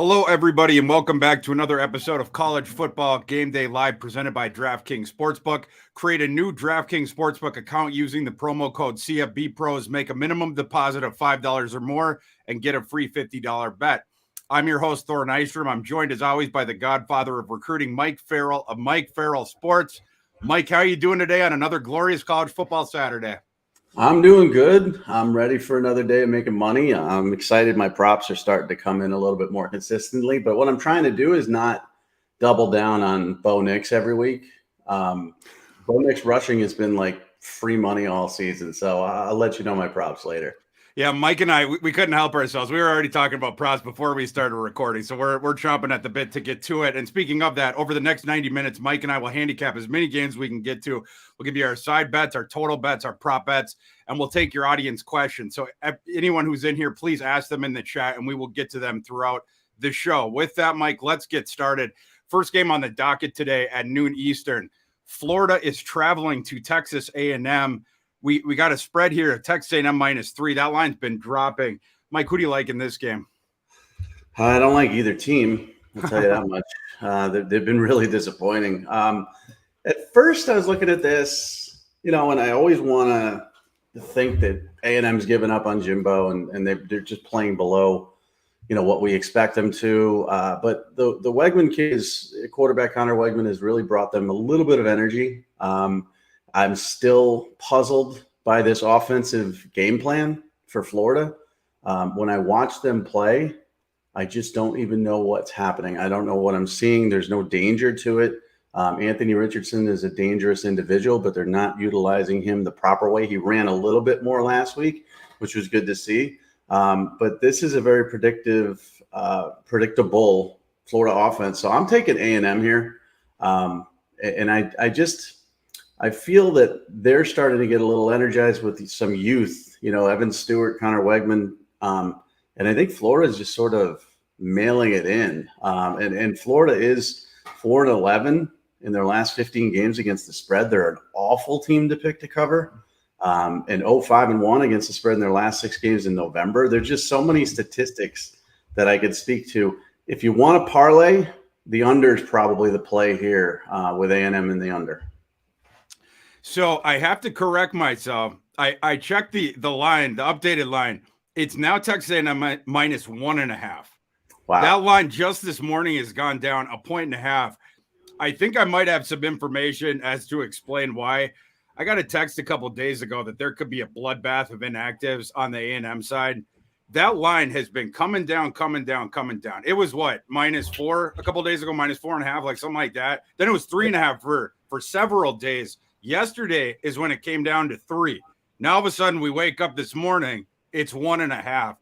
Hello, everybody, and welcome back to another episode of College Football Game Day Live presented by DraftKings Sportsbook. Create a new DraftKings Sportsbook account using the promo code CFBPros. Make a minimum deposit of $5 or more and get a free $50 bet. I'm your host, Thor Nystrom. I'm joined, as always, by the godfather of recruiting, Mike Farrell of Mike Farrell Sports. Mike, how are you doing today on another glorious college football Saturday? I'm doing good. I'm ready for another day of making money. I'm excited. My props are starting to come in a little bit more consistently. But what I'm trying to do is not double down on Bo Nix every week. Bo Nix rushing has been like free money all season. So I'll let you know my props later. Yeah, Mike and I, we couldn't help ourselves. We were already talking about props before we started recording, so we're chomping at the bit to get to it. And speaking of that, over the next 90 minutes, Mike and I will handicap as many games we can get to. We'll give you our side bets, our total bets, our prop bets, and we'll take your audience questions. So anyone who's in here, please ask them in the chat, and we will get to them throughout the show. With that, Mike, let's get started. First game on the docket today at noon Eastern. Florida is traveling to Texas A&M. We got a spread here at Texas A&M -3. That line's been dropping. Mike, who do you like in this game? I don't like either team. I'll tell you that much. They've been really disappointing. At first, I was looking at this, and I always want to think that A&M's given up on Jimbo and they're just playing below, what we expect them to. But the Weigman kids, quarterback Connor Weigman, has really brought them a little bit of energy. I'm still puzzled by this offensive game plan for Florida. When I watch them play, I just don't even know what's happening. I don't know what I'm seeing. There's no danger to it. Anthony Richardson is a dangerous individual, but they're not utilizing him the proper way. He ran a little bit more last week, which was good to see. But this is a very predictable Florida offense. So I'm taking A&M here. And I feel that they're starting to get a little energized with some youth, Evan Stewart, Connor Weigman. And I think Florida is just sort of mailing it in. And Florida is 4-11 in their last 15 games against the spread. They're an awful team to pick to cover. And 5-1 against the spread in their last 6 games in November. There's just so many statistics that I could speak to. If you want to parlay, the under is probably the play here with A&M in the under. So I have to correct myself. I checked the line, the updated line. It's now Texas A&M -1.5. Wow. That line just this morning has gone down 1.5. I think I might have some information as to explain why. I got a text a couple of days ago that there could be a bloodbath of inactives on the A&M side. That line has been coming down. It was what, -4 a couple of days ago, -4.5, like something like that. Then it was 3.5 for several days. Yesterday is when it came down to 3. Now, all of a sudden, we wake up this morning, it's 1.5.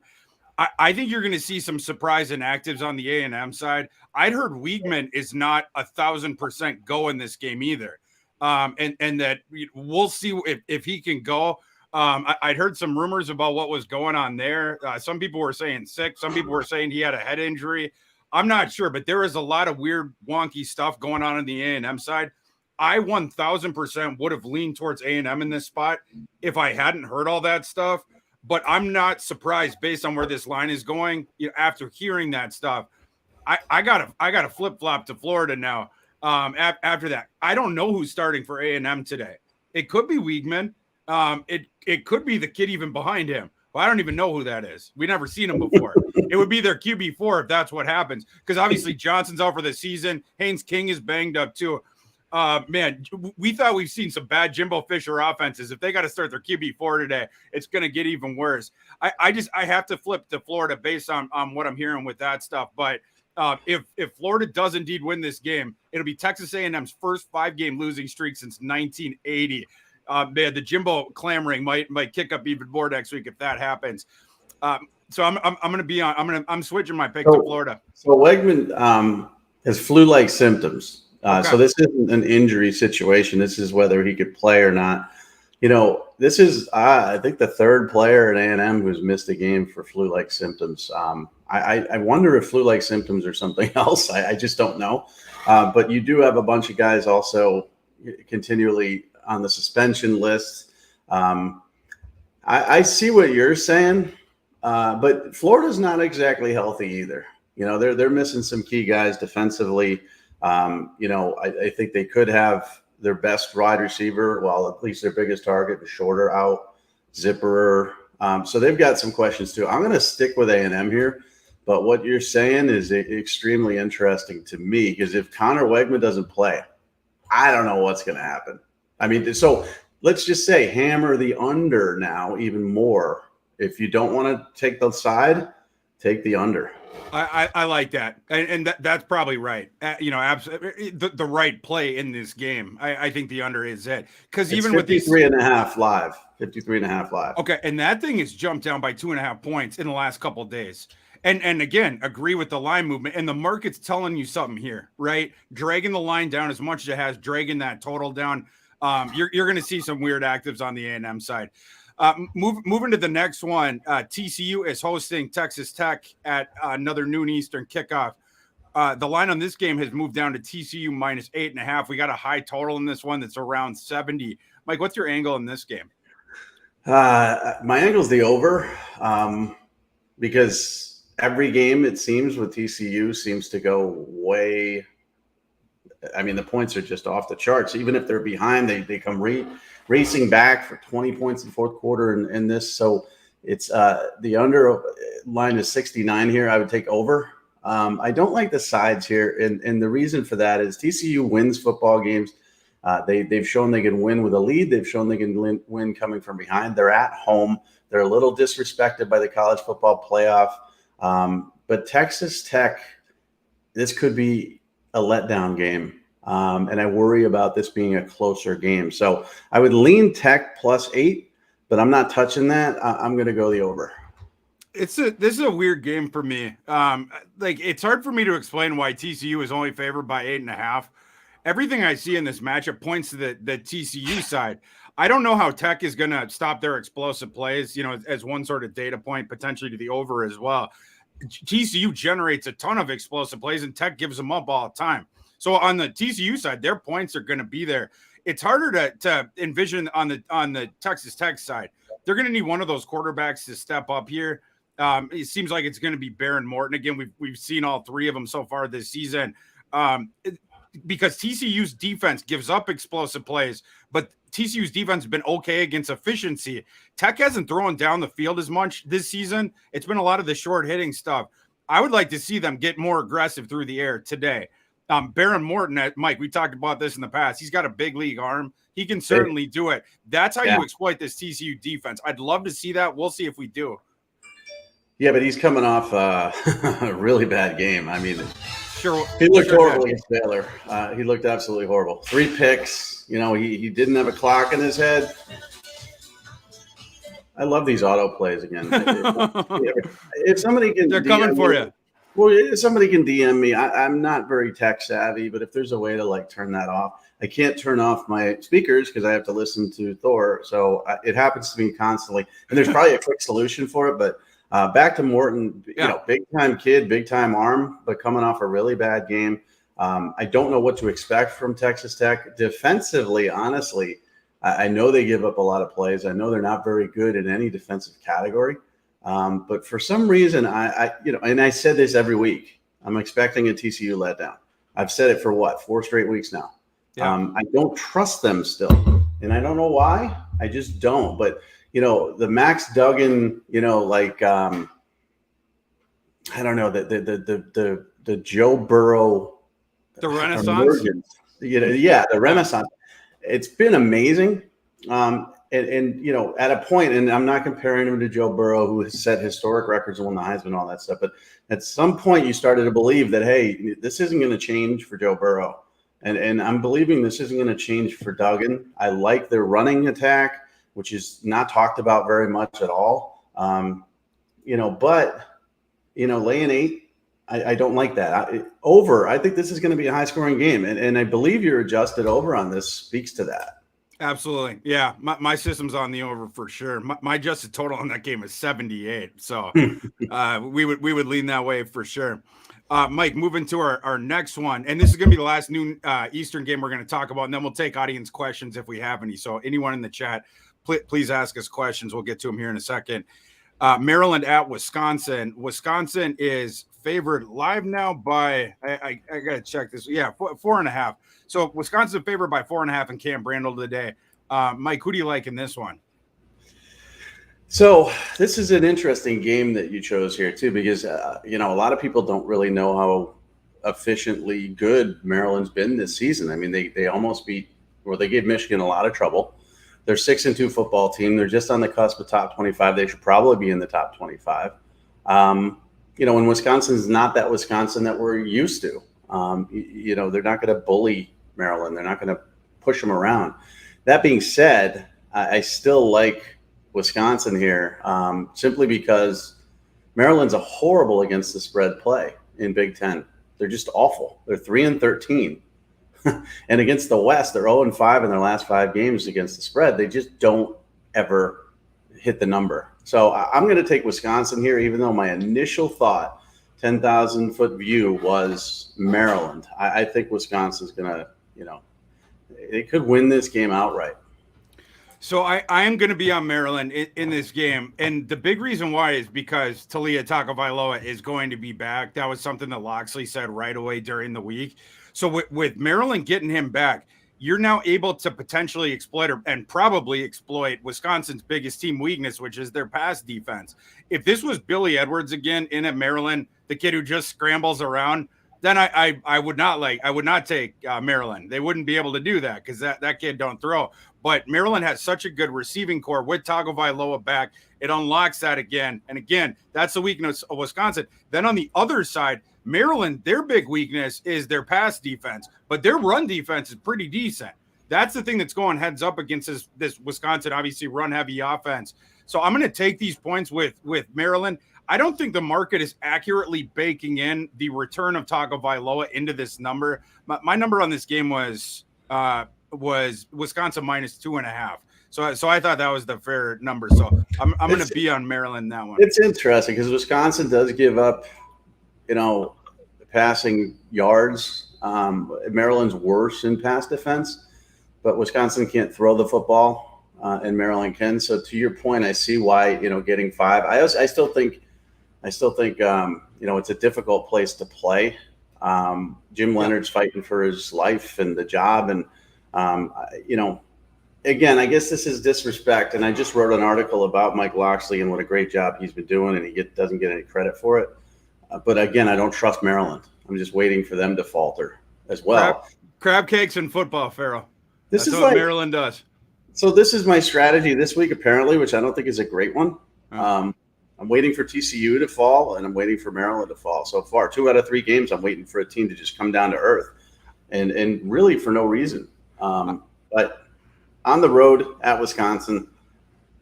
I think you're going to see some surprise inactives on the A&M side. I'd heard Weigman is not 1,000% go in this game either. And that we'll see if he can go. I'd heard some rumors about what was going on there. Some people were saying sick. Some people were saying he had a head injury. I'm not sure, but there is a lot of weird, wonky stuff going on the A&M side. I 1,000% would have leaned towards A&M in this spot if I hadn't heard all that stuff. But I'm not surprised based on where this line is going. After hearing that stuff, I got to flip flop to Florida now. After that, I don't know who's starting for A&M today. It could be Weigman. It could be the kid even behind him. Well, I don't even know who that is. We've never seen him before. It would be their QB4 if that's what happens. Because obviously Johnson's out for the season. Haynes King is banged up too. Man, we thought we've seen some bad Jimbo Fisher offenses. If they got to start their QB4 today, it's going to get even worse. I have to flip to Florida based on what I'm hearing with that stuff. But if Florida does indeed win this game, it'll be Texas A&M's first 5-game losing streak since 1980. Man, the Jimbo clamoring might kick up even more next week if that happens. So I'm going to be on. I'm switching my pick to Florida. So Weigman has flu-like symptoms. Okay. So this isn't an injury situation. This is whether he could play or not. This is, I think, the third player at A&M who's missed a game for flu-like symptoms. I wonder if flu-like symptoms are something else. I just don't know. But you do have a bunch of guys also continually on the suspension list. I see what you're saying, but Florida's not exactly healthy either. They're missing some key guys defensively. I think they could have their best wide receiver, well, at least their biggest target, was Shorter out, Zipperer. So they've got some questions too. I'm going to stick with A&M here, but what you're saying is extremely interesting to me, because if Connor Wegman doesn't play, I don't know what's going to happen. I mean, so let's just say hammer the under now even more. If you don't want to take the side, take the under. I like that, and that's probably right. Absolutely the right play in this game. I think the under is it, because even with these 53.5 live, 53.5 live. Okay, and that thing has jumped down by 2.5 points in the last couple of days. And again, agree with the line movement, and the market's telling you something here, right? Dragging the line down as much as it has, dragging that total down. You're going to see some weird actives on the A&M side. Moving to the next one, TCU is hosting Texas Tech at another noon Eastern kickoff. The line on this game has moved down to TCU minus 8.5. We got a high total in this one that's around 70. Mike, what's your angle in this game? My angle is the over, because every game, it seems, with TCU seems to go way. I mean, the points are just off the charts. Even if they're behind, they come racing back for 20 points in the fourth quarter in this. So it's the under line is 69 here. I would take over. I don't like the sides here. And the reason for that is TCU wins football games. They've shown they can win with a lead. They've shown they can win coming from behind. They're at home. They're a little disrespected by the college football playoff. But Texas Tech, this could be a letdown game. And I worry about this being a closer game. So I would lean Tech +8, but I'm not touching that. I'm going to go the over. This is a weird game for me. It's hard for me to explain why TCU is only favored by 8.5. Everything I see in this matchup points to the TCU side. I don't know how Tech is going to stop their explosive plays, as one sort of data point, potentially to the over as well. TCU generates a ton of explosive plays, and Tech gives them up all the time. So on the TCU side, their points are going to be there. It's harder to envision on the Texas Tech side. They're going to need one of those quarterbacks to step up here. It seems like it's going to be Baron Morton again. We've seen all three of them so far this season. Because TCU's defense gives up explosive plays, but TCU's defense has been okay against efficiency. Tech hasn't thrown down the field as much this season. It's been a lot of the short hitting stuff. I would like to see them get more aggressive through the air today. Baron Morton, Mike, we talked about this in the past. He's got a big league arm. He can certainly do it. That's how you exploit this TCU defense. I'd love to see that. We'll see if we do. Yeah, but he's coming off a really bad game. I mean, sure, he looked horrible against Baylor. He looked absolutely horrible. 3 picks. He didn't have a clock in his head. I love these auto plays again. If somebody can, they're coming for you. Well, if somebody can DM me. I'm not very tech savvy, but if there's a way to turn that off, I can't turn off my speakers because I have to listen to Thor. So it happens to me constantly, and there's probably a quick solution for it. But back to Morton, big time kid, big time arm, but coming off a really bad game. I don't know what to expect from Texas Tech defensively. Honestly, I know they give up a lot of plays. I know they're not very good in any defensive category. But for some reason, and I said this every week, I'm expecting a TCU letdown. I've said it for 4 straight weeks now. Yeah. I don't trust them still, and I don't know why. I just don't. But the Max Duggan, I don't know, the Joe Burrow, the Renaissance. The Renaissance. It's been amazing. And at a point, and I'm not comparing him to Joe Burrow, who has set historic records and won the Heisman and all that stuff, but at some point you started to believe that, hey, this isn't going to change for Joe Burrow. And I'm believing this isn't going to change for Duggan. I like their running attack, which is not talked about very much at all. But laying 8, I don't like that. Over, I think this is going to be a high-scoring game, and I believe your adjusted over on this speaks to that. Absolutely. Yeah. My system's on the over for sure. My adjusted total on that game is 78. So we would lean that way for sure. Mike, moving to our next one. And this is going to be the last noon Eastern game we're going to talk about. And then we'll take audience questions if we have any. So anyone in the chat, please ask us questions. We'll get to them here in a second. Maryland at Wisconsin. Wisconsin is favored live now by I gotta check this. Yeah, 4.5. So Wisconsin favored by 4.5 in Camp Randall today. Mike, who do you like in this one? So this is an interesting game that you chose here too, because a lot of people don't really know how efficiently good Maryland's been this season. I mean, they almost beat, or they gave Michigan a lot of trouble. They're 6-2 football team. They're just on the cusp of top 25. They should probably be in the top 25. When Wisconsin's not that Wisconsin that we're used to, they're not going to bully Maryland. They're not going to push them around. That being said, I still like Wisconsin here, simply because Maryland's a horrible against the spread play in Big Ten. They're just awful. They're 3-13. And against the West, they're 0-5 in their last 5 games against the spread. They just don't ever hit the number. So I'm going to take Wisconsin here, even though my initial thought, 10,000-foot view, was Maryland. I think Wisconsin's going to, they could win this game outright. So I am going to be on Maryland in this game. And the big reason why is because Talia Tagovailoa is going to be back. That was something that Loxley said right away during the week. So with Maryland getting him back, you're now able to potentially exploit and probably exploit Wisconsin's biggest team weakness, which is their pass defense. If this was Billy Edwards again in at Maryland, the kid who just scrambles around, then I would not take Maryland. They wouldn't be able to do that because that kid don't throw. But Maryland has such a good receiving core with Tagovailoa back. It unlocks that again. And again, that's the weakness of Wisconsin. Then on the other side, Maryland, their big weakness is their pass defense, but their run defense is pretty decent. That's the thing that's going heads up against this Wisconsin, obviously run-heavy offense. So I'm going to take these points with Maryland. I don't think the market is accurately baking in the return of Tagovailoa into this number. My number on this game was Wisconsin minus 2.5. So I thought that was the fair number. So I'm going to be on Maryland in that one. It's interesting because Wisconsin does give up, passing yards. Maryland's worse in pass defense, but Wisconsin can't throw the football, and Maryland can. So to your point, I see why getting 5. I still think it's a difficult place to play. Jim Leonard's fighting for his life and the job, and again, I guess this is disrespect. And I just wrote an article about Mike Loxley and what a great job he's been doing, and he doesn't get any credit for it. But again, I don't trust Maryland. I'm just waiting for them to falter as well. Crab cakes and football, Farrell. That's what Maryland does. So this is my strategy this week, apparently, which I don't think is a great one. I'm waiting for TCU to fall, and I'm waiting for Maryland to fall. So far, 2 out of 3 games, I'm waiting for a team to just come down to earth, and really for no reason. But on the road at Wisconsin,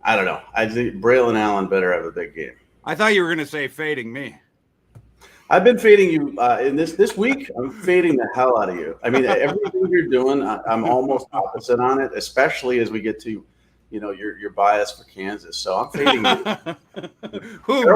I don't know. I think Braylon Allen better have a big game. I thought you were going to say fading me. I've been fading you in this week. I'm fading the hell out of you. I mean, everything you're doing, I'm almost opposite on it, especially as we get to, your bias for Kansas. So I'm fading you. Who,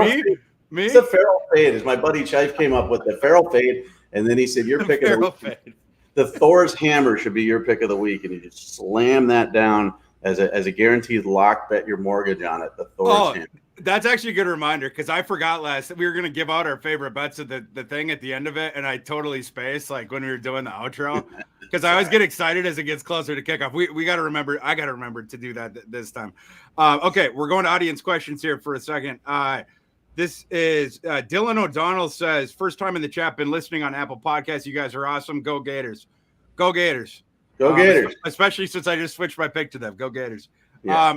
me? It's the Farrell fade. As my buddy Chife came up with the Farrell fade, and then he said, "Your pick of the week. The Thor's hammer should be your pick of the week," and you just slam that down as a guaranteed lock. Bet your mortgage on it. The Thor's hammer. That's actually a good reminder because I forgot we were going to give out our favorite bets of the thing at the end of it, and I totally spaced like when we were doing the outro because I always get excited as it gets closer to kickoff. We got to remember. I got to remember to do that this time. Okay, we're going to audience questions here for a second. This is Dylan O'Donnell says, first time in the chat, been listening on Apple Podcasts. You guys are awesome. Go Gators. Go Gators. Go Gators. Especially since I just switched my pick to them. Go Gators. Yeah.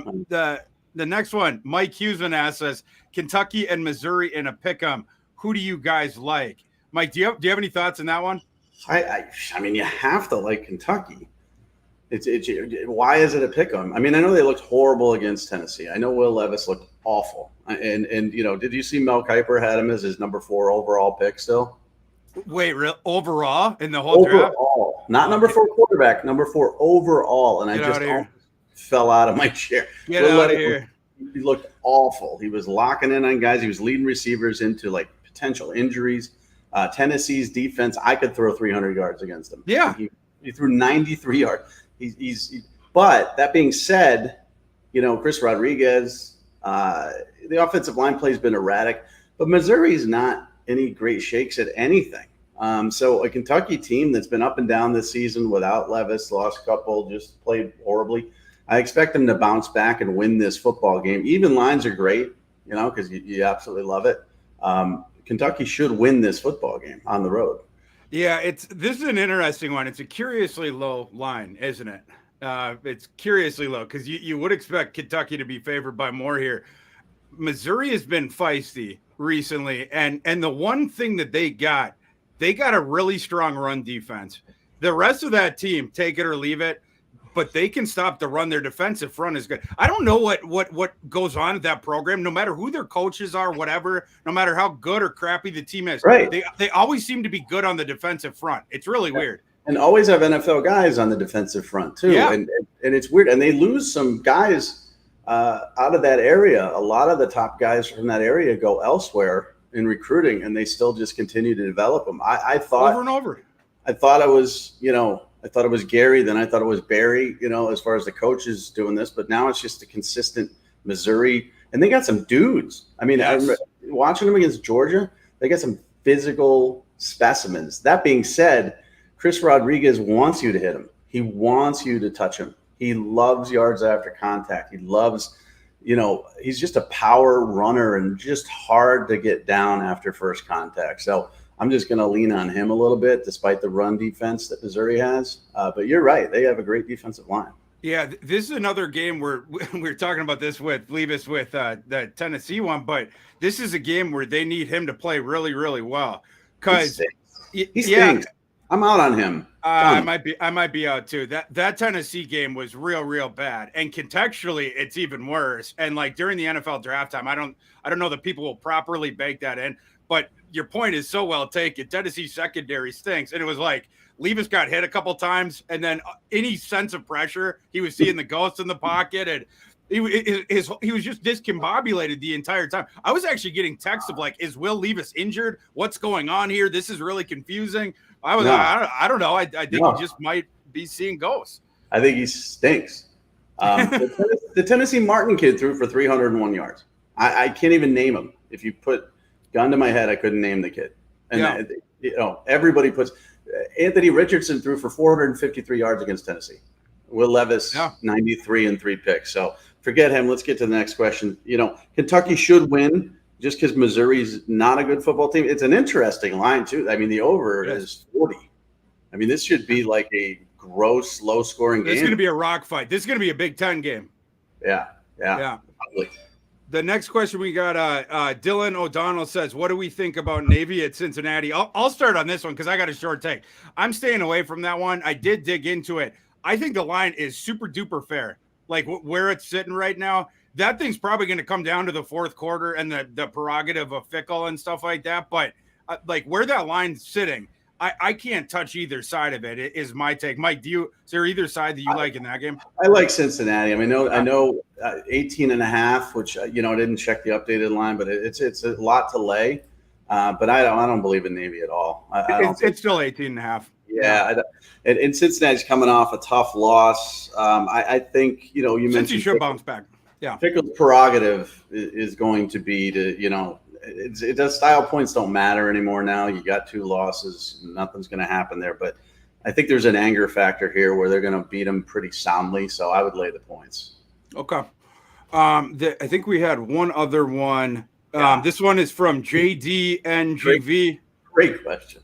The next one, Mike Hughesman asks us, Kentucky and Missouri in a pick'em. Who do you guys like? Mike, do you have any thoughts on that one? I mean, you have to like Kentucky. It's why is it a pick'em? I mean, I know they looked horrible against Tennessee. I know Will Levis looked awful. And did you see Mel Kiper had him as his number 4 overall pick still? Wait, real overall in the whole draft? Not number 4 quarterback, number 4 overall. And I just fell out of my chair. Get out of here. He looked awful. He was locking in on guys. He was leading receivers into like potential injuries. Tennessee's defense, I could throw 300 yards against them. Yeah. He threw 93 yards. But that being said, Chris Rodriguez, the offensive line play has been erratic, but Missouri's not any great shakes at anything. So a Kentucky team that's been up and down this season without Levis, lost a couple, just played horribly. I expect them to bounce back and win this football game. Even lines are great, because you absolutely love it. Kentucky should win this football game on the road. Yeah, this is an interesting one. It's a curiously low line, isn't it? It's curiously low because you would expect Kentucky to be favored by more here. Missouri has been feisty recently, and the one thing that they got a really strong run defense. The rest of that team, take it or leave it, but they can stop the run. Their defensive front is good. I don't know what goes on at that program, no matter who their coaches are, whatever, no matter how good or crappy the team is. Right. They always seem to be good on the defensive front. It's really weird. And always have NFL guys on the defensive front too. Yeah. And it's weird. And they lose some guys out of that area. A lot of the top guys from that area go elsewhere in recruiting, and they still just continue to develop them. I thought over and over. I thought it was, I thought it was Gary, then I thought it was Barry, as far as the coaches doing this, but now it's just a consistent Missouri, and they got some dudes. I mean, yes. I remember watching them against Georgia, they got some physical specimens. That being said, Chris Rodriguez wants you to hit him. He wants you to touch him. He loves yards after contact. He loves, he's just a power runner and just hard to get down after first contact. So I'm just going to lean on him a little bit, despite the run defense that Missouri has. But you're right. They have a great defensive line. Yeah, this is another game where we're talking about this with Levis with the Tennessee one, but this is a game where they need him to play really, really well. Because he stinks. I'm out on him. I might be out too. That Tennessee game was real bad, and contextually, it's even worse. And like during the NFL draft time, I don't know that people will properly bake that in. But your point is so well taken. Tennessee secondary stinks, and it was like Levis got hit a couple times, and then any sense of pressure, he was seeing the ghosts in the pocket, and he was just discombobulated the entire time. I was actually getting texts of like, "Is Will Levis injured? What's going on here? This is really confusing." I don't know. I think he just might be seeing ghosts. I think he stinks. The Tennessee Martin kid threw for 301 yards. I can't even name him. If you put gun to my head, I couldn't name the kid. And everybody puts Anthony Richardson threw for 453 yards against Tennessee. Will Levis 93 and 3 picks. So forget him. Let's get to the next question. Kentucky should win. Just because Missouri's not a good football team. It's an interesting line, too. I mean, the over is 40. I mean, this should be like a gross, low-scoring game. It's going to be a rock fight. This is going to be a Big Ten game. Yeah. Probably. The next question we got, Dylan O'Donnell says, what do we think about Navy at Cincinnati? I'll start on this one because I got a short take. I'm staying away from that one. I did dig into it. I think the line is super-duper fair. Like where it's sitting right now. That thing's probably going to come down to the fourth quarter and the prerogative of Fickle and stuff like that. But like where that line's sitting, I can't touch either side of it. It is my take. Mike, is there either side that you like in that game? I like Cincinnati. I mean, I know 18.5, which, I didn't check the updated line, but it's a lot to lay. But I don't believe in Navy at all. It's still 18.5. Yeah. And Cincinnati's coming off a tough loss. I think, you mentioned. Cincy should bounce back. Yeah, Fickle's prerogative is going to be to, style points don't matter anymore now. You got 2 losses, nothing's going to happen there. But I think there's an anger factor here where they're going to beat them pretty soundly. So I would lay the points. Okay. I think we had one other one. This one is from JDNGV. Great question.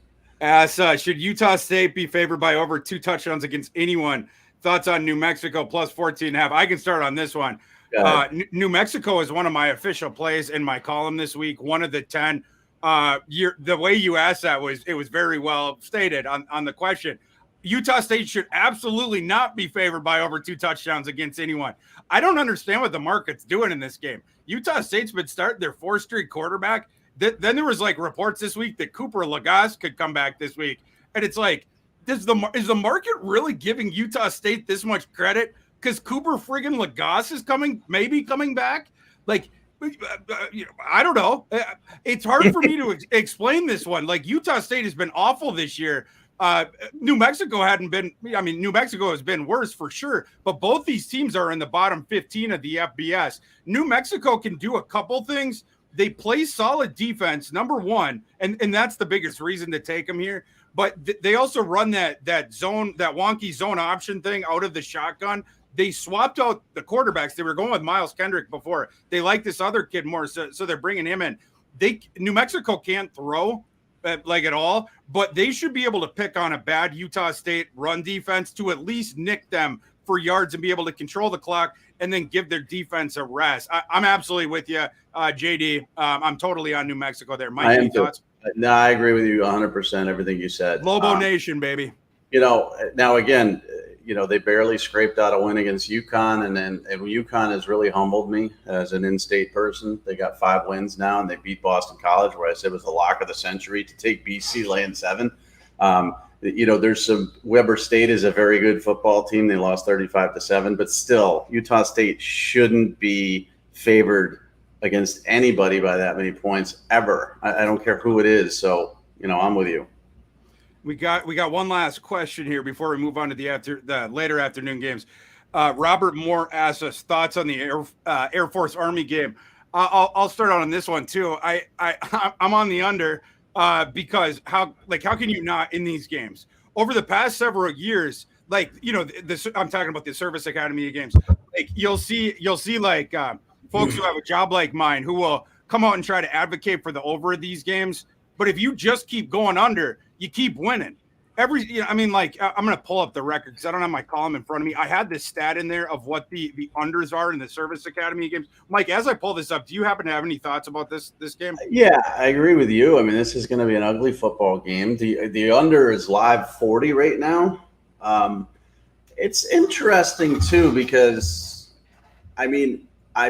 Should Utah State be favored by over 2 touchdowns against anyone? Thoughts on New Mexico plus 14.5? I can start on this one. New Mexico is one of my official plays in my column this week. One of the 10. The way you asked that was very well stated on the question. Utah State should absolutely not be favored by over 2 touchdowns against anyone. I don't understand what the market's doing in this game. Utah State's been starting their 4th-string quarterback. Then there was like reports this week that Cooper Lagasse could come back this week, and it's like, is the market really giving Utah State this much credit? Because Cooper friggin' Lagasse is maybe coming back. Like, I don't know. It's hard for me to explain this one. Like, Utah State has been awful this year. New Mexico hadn't been. I mean, New Mexico has been worse for sure. But both these teams are in the bottom 15 of the FBS. New Mexico can do a couple things, They play solid defense, number one, and that's the biggest reason to take them here. But they also run that wonky zone option thing out of the shotgun. They swapped out the quarterbacks. They were going with Miles Kendrick before. They like this other kid more, so they're bringing him in. New Mexico can't throw like at all, but they should be able to pick on a bad Utah State run defense to at least nick them for yards and be able to control the clock and then give their defense a rest. I'm absolutely with you, JD. I'm totally on New Mexico there. Mike, any thoughts? No, I agree with you 100%. Everything you said. Lobo Nation, baby. Now again, they barely scraped out a win against UConn, and UConn has really humbled me as an in-state person. They got 5 wins now, and they beat Boston College, where I said was the lock of the century to take BC laying 7. There's some Weber State is a very good football team. They lost 35-7, but still, Utah State shouldn't be favored against anybody by that many points ever. I don't care who it is. So, I'm with you. We got one last question here before we move on to the later afternoon games. Robert Moore asks us thoughts on the Air Force Army game. I'll start on this one too. I'm on the under because how can you not in these games over the past several years? I'm talking about the service academy games. You'll see folks who have a job like mine who will come out and try to advocate for the over of these games. But if you just keep going under, you keep winning. I'm going to pull up the record because I don't have my column in front of me. I had this stat in there of what the unders are in the service academy games. Mike, as I pull this up, do you happen to have any thoughts about this game? Yeah, I agree with you. I mean, this is going to be an ugly football game. The under is live 40 right now. It's interesting too because, I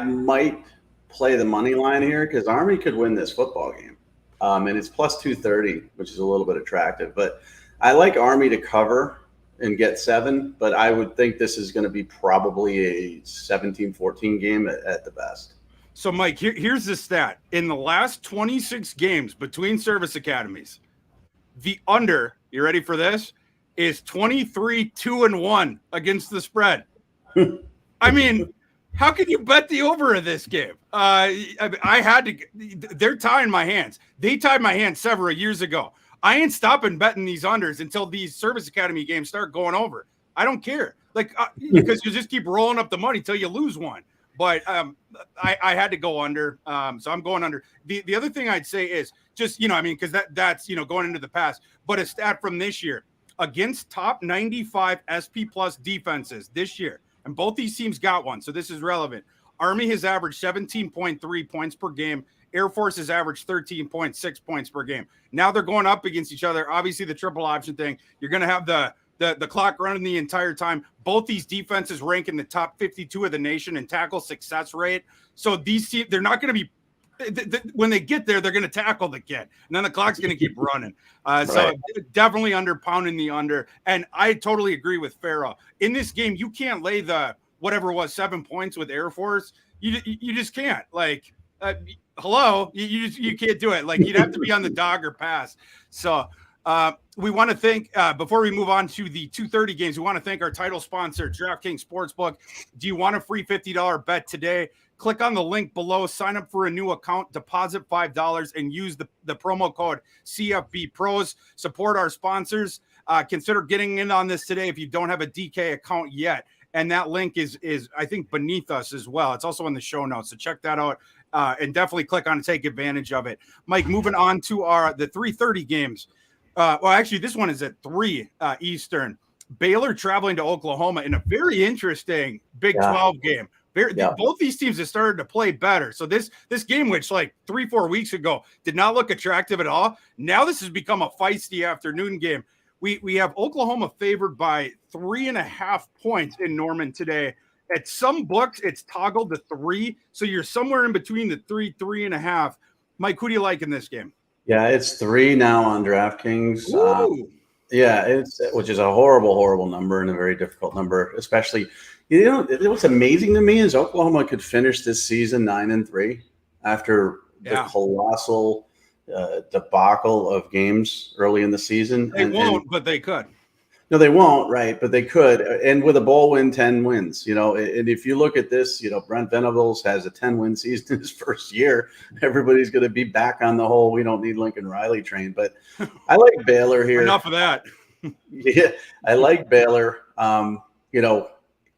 might play the money line here because Army could win this football game. And it's plus 230, which is a little bit attractive. But I like Army to cover and get 7, but I would think this is going to be probably a 17-14 game at the best. So, Mike, here's the stat. In the last 26 games between service academies, the under, you ready for this, is 23-2-1 against the spread. How can you bet the over of this game? I had to. They're tying my hands. They tied my hands several years ago. I ain't stopping betting these unders until these service academy games start going over. I don't care, because you just keep rolling up the money till you lose one. But I had to go under, so I'm going under. The other thing I'd say is just because that's going into the past. But a stat from this year against top 95 SP plus defenses this year. And both these teams got one, so this is relevant. Army has averaged 17.3 points per game. Air Force has averaged 13.6 points per game. Now they're going up against each other. Obviously, the triple option thing. You're going to have the clock running the entire time. Both these defenses rank in the top 52 of the nation in tackle success rate. So these teams, they're not going to be when they get there, they're going to tackle the kid, and then the clock's going to keep running. So definitely under pounding the under. And I totally agree with Farrell. In this game, you can't lay the whatever it was 7 points with Air Force. You just can't. Hello, you can't do it. You'd have to be on the dog or pass. So we want to thank before we move on to the 2:30 games. We want to thank our title sponsor, DraftKings Sportsbook. Do you want a free $50 bet today? Click on the link below, sign up for a new account, deposit $5, and use the promo code CFB Pros. Support our sponsors. Consider getting in on this today if you don't have a DK account yet. And that link is I think beneath us as well. It's also in the show notes. So check that out and definitely click on and take advantage of it. Mike, moving on to the 3:30 games. Actually, this one is at 3 Eastern. Baylor traveling to Oklahoma in a very interesting Big 12 game. Both these teams have started to play better. So this game, which 3-4 weeks ago did not look attractive at all, now this has become a feisty afternoon game. We have Oklahoma favored by 3.5 points in Norman today. At some books, it's toggled to 3, so you're somewhere in between the 3.5. Mike, who do you like in this game? Yeah, it's 3 now on DraftKings. Which is a horrible number and a very difficult number, especially. What's amazing to me is Oklahoma could finish this season 9-3 after the colossal debacle of games early in the season. They won't, but they could. No, they won't, right? But they could. And with a bowl win, 10 wins, and if you look at this, Brent Venables has a 10-win season in his first year. Everybody's going to be back on the whole we don't need Lincoln Riley train. But I like Baylor here. Enough of that. Yeah, I like Baylor,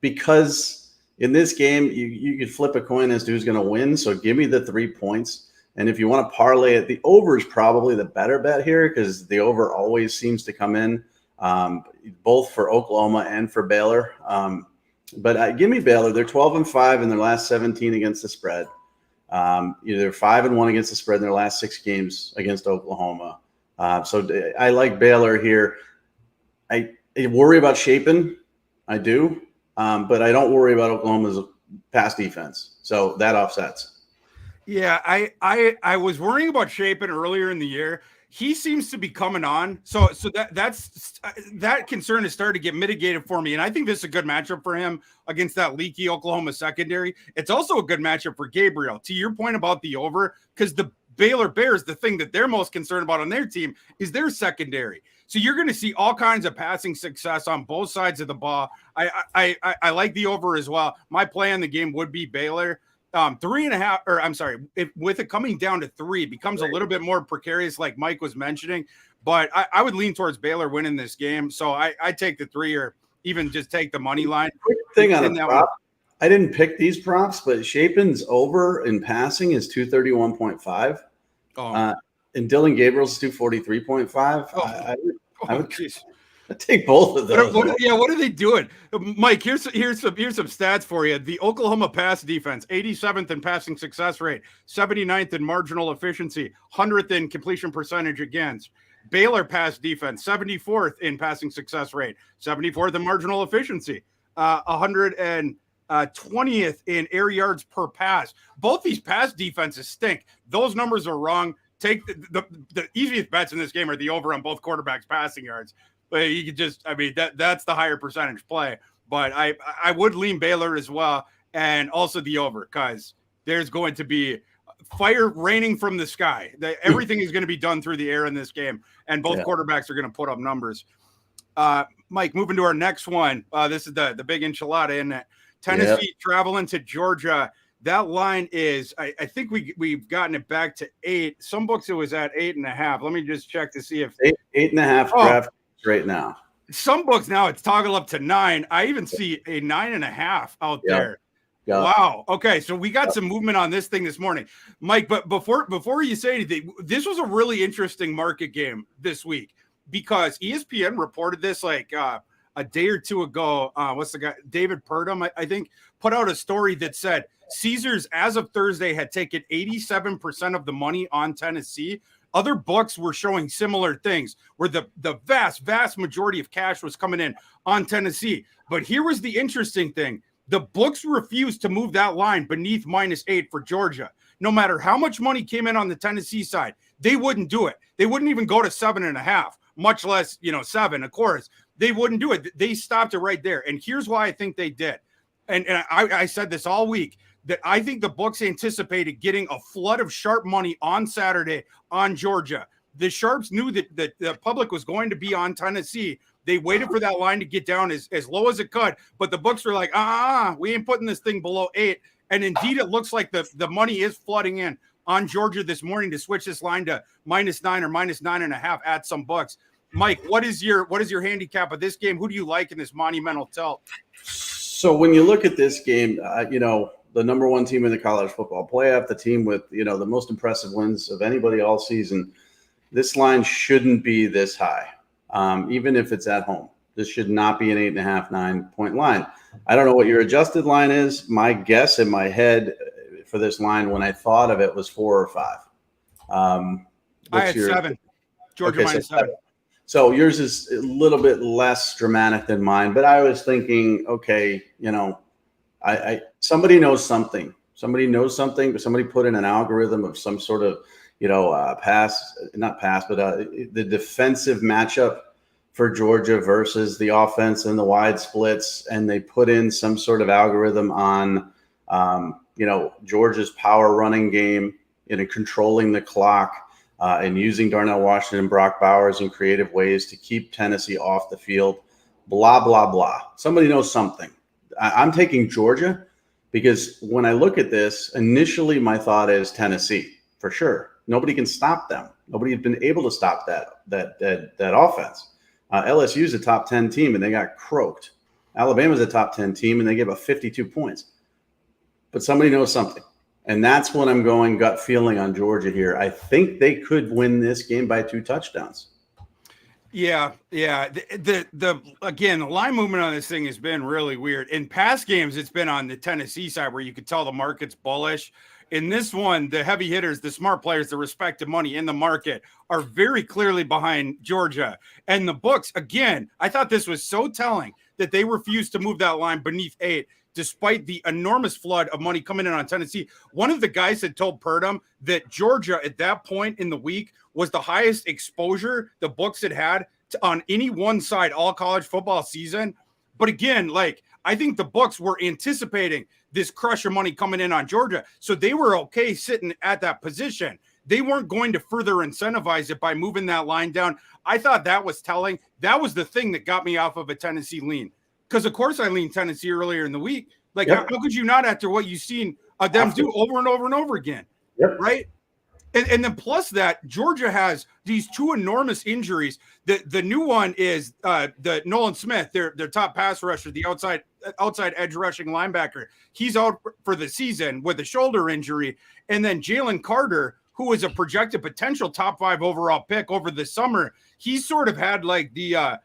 because in this game, you could flip a coin as to who's going to win. So give me the 3 points. And if you want to parlay it, the over is probably the better bet here because the over always seems to come in. Both for Oklahoma and for Baylor. But give me Baylor. They're 12-5 in their last 17 against the spread. They're 5-1 against the spread in their last 6 games against Oklahoma. So I like Baylor here. I worry about Shapen. I do. But I don't worry about Oklahoma's pass defense. So that offsets. Yeah, I was worrying about Shapen earlier in the year. He seems to be coming on. So that concern has started to get mitigated for me. And I think this is a good matchup for him against that leaky Oklahoma secondary. It's also a good matchup for Gabriel. To your point about the over, because the Baylor Bears, the thing that they're most concerned about on their team is their secondary. So you're going to see all kinds of passing success on both sides of the ball. I like the over as well. My play on the game would be Baylor. 3.5, or I'm sorry, with it coming down to 3 becomes a little bit more precarious, like Mike was mentioning. But I would lean towards Baylor winning this game. So I take the 3 or even just take the money line. Quick thing on the prop. I didn't pick these props, but Shapen's over in passing is 231.5. Oh. And Dylan Gabriel's 243.5. Oh. I would take both of those. What are they doing? Mike, here's some stats for you. The Oklahoma pass defense, 87th in passing success rate, 79th in marginal efficiency, 100th in completion percentage against. Baylor pass defense, 74th in passing success rate, 74th in marginal efficiency, 120th in air yards per pass. Both these pass defenses stink. Those numbers are wrong. Take the easiest bets in this game are the over on both quarterbacks passing yards. But you could just, that's the higher percentage play. But I would lean Baylor as well, and also the over, because there's going to be fire raining from the sky. Everything is going to be done through the air in this game, and both quarterbacks are going to put up numbers. Mike, moving to our next one. This is the big enchilada, isn't it? Tennessee traveling to Georgia. That line is, I think we've gotten it back to 8. Some books it was at 8.5. Let me just check to see if 8.5 draft right now. Some books now it's toggle up to 9. I even see a 9.5 out there. Wow. Okay, so we got some movement on this thing this morning, Mike. But before you say anything, this was a really interesting market game this week because ESPN reported this like a day or two ago. What's the guy? David Purdom, I think, put out a story that said Caesars, as of Thursday, had taken 87% of the money on Tennessee. Other books were showing similar things where the vast majority of cash was coming in on Tennessee. But here was the interesting thing. The books refused to move that line beneath -8 for Georgia. No matter how much money came in on the Tennessee side, they wouldn't do it. They wouldn't even go to 7.5, much less, 7, of course. They wouldn't do it. They stopped it right there. And here's why I think they did. And I said this all week, that I think the books anticipated getting a flood of sharp money on Saturday on Georgia. The sharps knew that the public was going to be on Tennessee. They waited for that line to get down as low as it could, but the books were like, we ain't putting this thing below 8. And indeed, it looks like the money is flooding in on Georgia this morning to switch this line to -9 or -9.5 at some books. Mike, what is your handicap of this game? Who do you like in this monumental tilt? So when you look at this game, the number 1 team in the college football playoff, the team with, the most impressive wins of anybody all season, this line shouldn't be this high, even if it's at home. This should not be an 8.5, 9-point line. I don't know what your adjusted line is. My guess in my head for this line when I thought of it was 4 or 5. I had 7. Georgia -7. So yours is a little bit less dramatic than mine, but I was thinking, okay, somebody knows something. Somebody knows something, but somebody put in an algorithm of some sort of, the defensive matchup for Georgia versus the offense and the wide splits. And they put in some sort of algorithm on, Georgia's power running game, controlling the clock and using Darnell Washington and Brock Bowers in creative ways to keep Tennessee off the field. blah, blah, blah. Somebody knows something. I'm taking Georgia because when I look at this, initially my thought is Tennessee for sure. Nobody can stop them. Nobody has been able to stop that offense. LSU is a top 10 team and they got croaked. Alabama's a top 10 team and they gave up 52 points. But somebody knows something. And that's when I'm going gut feeling on Georgia here. I think they could win this game by 2 touchdowns. Yeah. The again, the line movement on this thing has been really weird. In past games, it's been on the Tennessee side where you could tell the market's bullish. In this one, the heavy hitters, the smart players, the respected money in the market are very clearly behind Georgia. And the books, again, I thought this was so telling that they refused to move that line beneath 8, despite the enormous flood of money coming in on Tennessee. One of the guys had told Purdom that Georgia at that point in the week was the highest exposure the books had on any one side all college football season. But again, like, I think the books were anticipating this crush of money coming in on Georgia. So they were okay sitting at that position. They weren't going to further incentivize it by moving that line down. I thought that was telling. That was the thing that got me off of a Tennessee lean. Because, of course, I leaned Tennessee earlier in the week. Like, how could you not after what you've seen them do over and over and over again? Right? And then plus that, Georgia has these 2 enormous injuries. The new one is the Nolan Smith, their top pass rusher, the outside edge rushing linebacker. He's out for the season with a shoulder injury. And then Jalen Carter, who is a projected potential top 5 overall pick over the summer, he's sort of had like the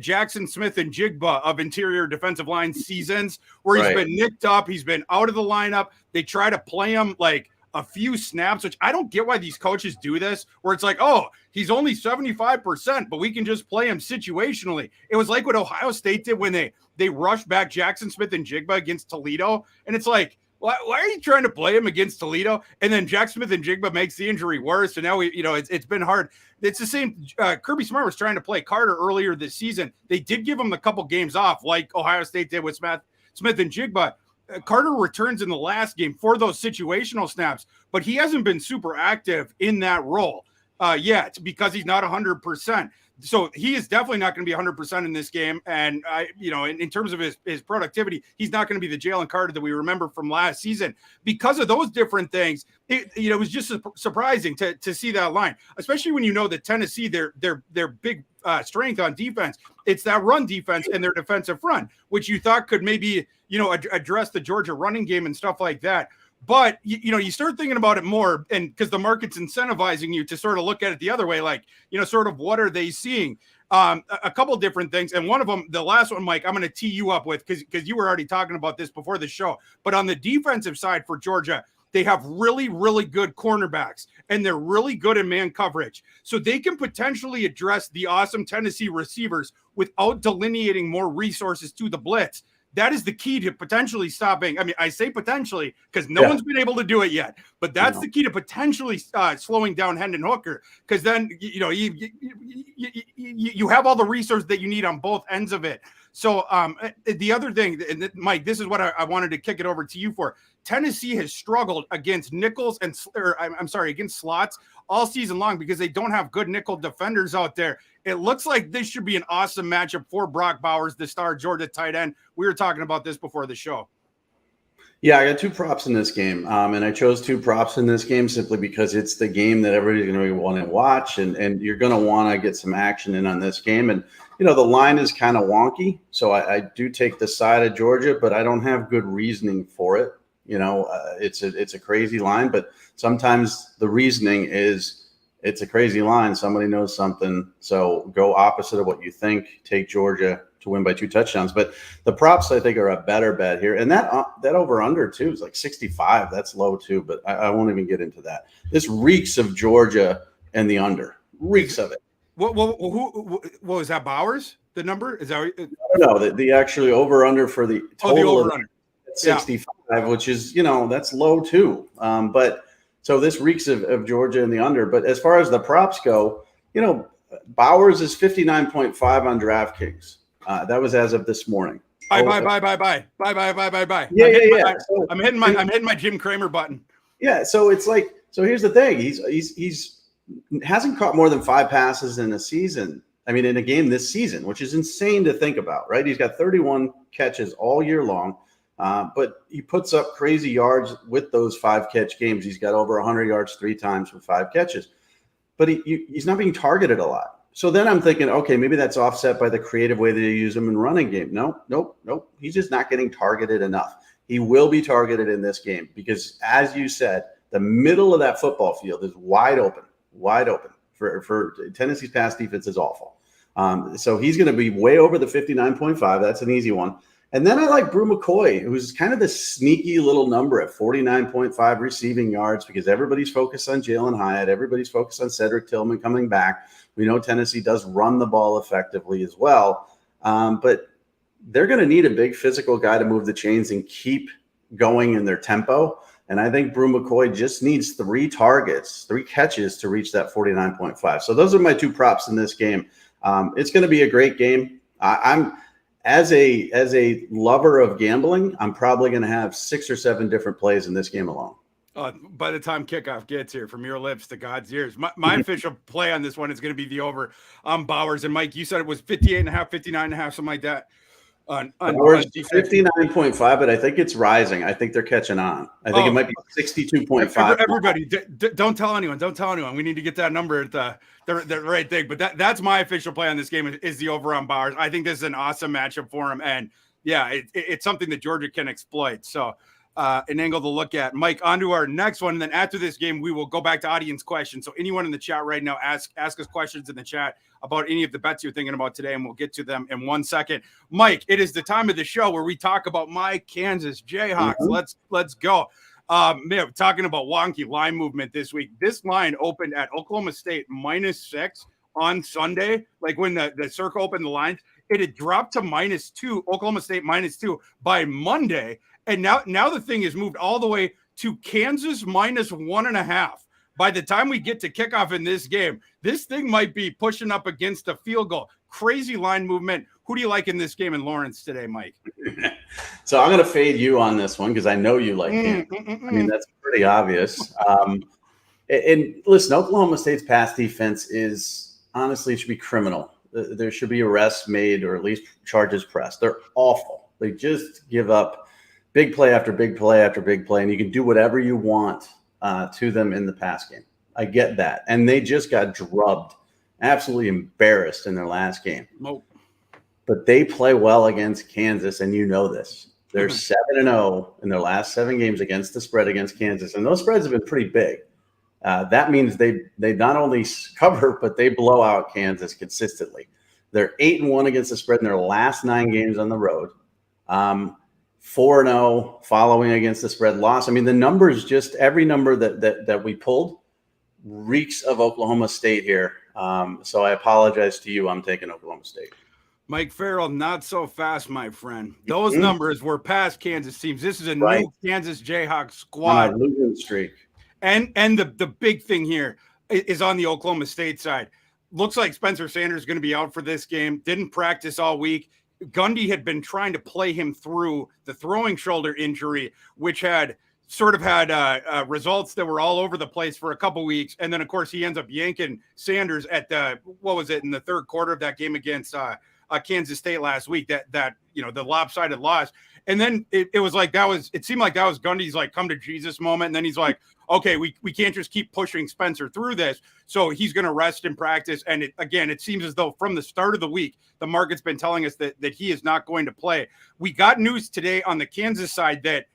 Jackson Smith and Jigba of interior defensive line seasons where he's been nicked up. He's been out of the lineup. They try to play him like a few snaps, which I don't get why these coaches do this, where it's like, oh, he's only 75%, but we can just play him situationally. It was like what Ohio State did when they rushed back Jackson Smith and Jigba against Toledo. And it's like, why are you trying to play him against Toledo? And then Jackson Smith and Jigba makes the injury worse. And now it's been hard. It's the same. Kirby Smart was trying to play Carter earlier this season. They did give him a couple games off, like Ohio State did with Smith and Jigba. Carter returns in the last game for those situational snaps, but he hasn't been super active in that role yet because he's not 100%. So he is definitely not going to be 100% in this game. And in terms of his productivity, he's not going to be the Jalen Carter that we remember from last season. Because of those different things, it was just surprising to see that line, especially when you know that Tennessee, their big strength on defense, it's that run defense and their defensive front, which you thought could maybe address the Georgia running game and stuff like that. But, you start thinking about it more, and because the market's incentivizing you to sort of look at it the other way, like, sort of what are they seeing? A couple different things. And one of them, the last one, Mike, I'm going to tee you up with because you were already talking about this before the show. But on the defensive side for Georgia, they have really, really good cornerbacks, and they're really good in man coverage. So they can potentially address the awesome Tennessee receivers without delineating more resources to the blitz. That is the key to potentially stopping. I mean, I say potentially because no one's been able to do it yet, but that's the key to potentially slowing down Hendon Hooker. Because then, you have all the resources that you need on both ends of it. So the other thing, and Mike, this is what I wanted to kick it over to you for. Tennessee has struggled against nickels against slots all season long because they don't have good nickel defenders out there. It looks like this should be an awesome matchup for Brock Bowers, the star Georgia tight end. We were talking about this before the show. Yeah, I got 2 props in this game, and I chose 2 props in this game simply because it's the game that everybody's going to want to watch, and you're going to want to get some action in on this game. And, the line is kind of wonky, so I do take the side of Georgia, but I don't have good reasoning for it. It's a crazy line, but sometimes the reasoning is it's a crazy line. Somebody knows something. So go opposite of what you think. Take Georgia to win by 2 touchdowns. But the props, I think, are a better bet here. And that over under too is like 65. That's low too, but I won't even get into that. This reeks of Georgia and the under. Reeks of it. What was that? Bowers? The number is that? No, the actually over under for the total. The over under. 65, which is, that's low too. But so this reeks of Georgia and the under. But as far as the props go, Bowers is 59.5 on DraftKings. That was as of this morning. Bye. Yeah. So, I'm hitting my Jim Cramer button. Yeah. So it's like, so here's the thing. He's hasn't caught more than 5 passes in a season. I mean, in a game this season, which is insane to think about, right? He's got 31 catches all year long, but he puts up crazy yards with those 5-catch games. He's got over 100 yards 3 times with 5 catches, but he's not being targeted a lot. So then I'm thinking, okay, maybe that's offset by the creative way that they use him in running game. Nope. He's just not getting targeted enough. He will be targeted in this game because, as you said, the middle of that football field is wide open for Tennessee's pass defense is awful. So he's going to be way over the 59.5. That's an easy one. And then I like Brew McCoy, who's kind of this sneaky little number at 49.5 receiving yards because everybody's focused on Jalen Hyatt. Everybody's focused on Cedric Tillman coming back. We know Tennessee does run the ball effectively as well. But they're going to need a big physical guy to move the chains and keep going in their tempo. And I think Brew McCoy just needs 3 catches to reach that 49.5. So those are my 2 props in this game. It's going to be a great game. I'm as a lover of gambling, I'm probably going to have 6 or 7 different plays in this game alone. By the time kickoff gets here, from your lips to God's ears, my official play on this one is going to be the over on Bowers. And Mike, you said it was 58.5, 59.5, something like that. On 59.5, but I think it's rising. I think they're catching on. I think it might be 62.5. Everybody, don't tell anyone. Don't tell anyone. We need to get that number at the right thing. But that's my official play on this game is the over on Bowers. I think this is an awesome matchup for him. And yeah, it's something that Georgia can exploit. So an angle to look at. Mike, on to our next one. And then after this game, we will go back to audience questions. So anyone in the chat right now, ask us questions in the chat about any of the bets you're thinking about today, and we'll get to them in 1 second. Mike, it is the time of the show where we talk about my Kansas Jayhawks. Mm-hmm. Let's go. Man, talking about wonky line movement this week. This line opened at Oklahoma State -6 on Sunday. Like when the circle opened the lines, it had dropped to -2, Oklahoma State -2 by Monday. And now the thing has moved all the way to Kansas -1.5. By the time we get to kickoff in this game, this thing might be pushing up against a field goal. Crazy line movement. Who do you like in this game in Lawrence today, Mike? So I'm going to fade you on this one because I know you like him. I mean, that's pretty obvious. And listen, Oklahoma State's pass defense is honestly should be criminal. There should be arrests made or at least charges pressed. They're awful. They just give up big play after big play after big play, and you can do whatever you want to them in the pass game. I get that. And they just got drubbed, absolutely embarrassed in their last game. Nope. But they play well against Kansas, and you know this. They're 7-0 in their last 7 games against the spread against Kansas, and those spreads have been pretty big. That means they not only cover, but they blow out Kansas consistently. They're 8-1 against the spread in their last 9 games on the road. 4-0 following against the spread loss. I mean, the numbers, just every number that we pulled reeks of Oklahoma State here. So I apologize to you. I'm taking Oklahoma State. Mike Farrell, not so fast, my friend. Those numbers were past Kansas teams. This is a new Kansas Jayhawks squad. Losing streak. And the big thing here is on the Oklahoma State side. Looks like Spencer Sanders is going to be out for this game. Didn't practice all week. Gundy had been trying to play him through the throwing shoulder injury, which had results that were all over the place for a couple weeks. And then, of course, he ends up yanking Sanders at in the third quarter of that game against Kansas State last week, that the lopsided loss. And then it seemed like that was Gundy's like come to Jesus moment. And then he's like, okay, we can't just keep pushing Spencer through this. So he's going to rest in practice. And it seems as though from the start of the week, the market's been telling us that he is not going to play. We got news today on the Kansas side that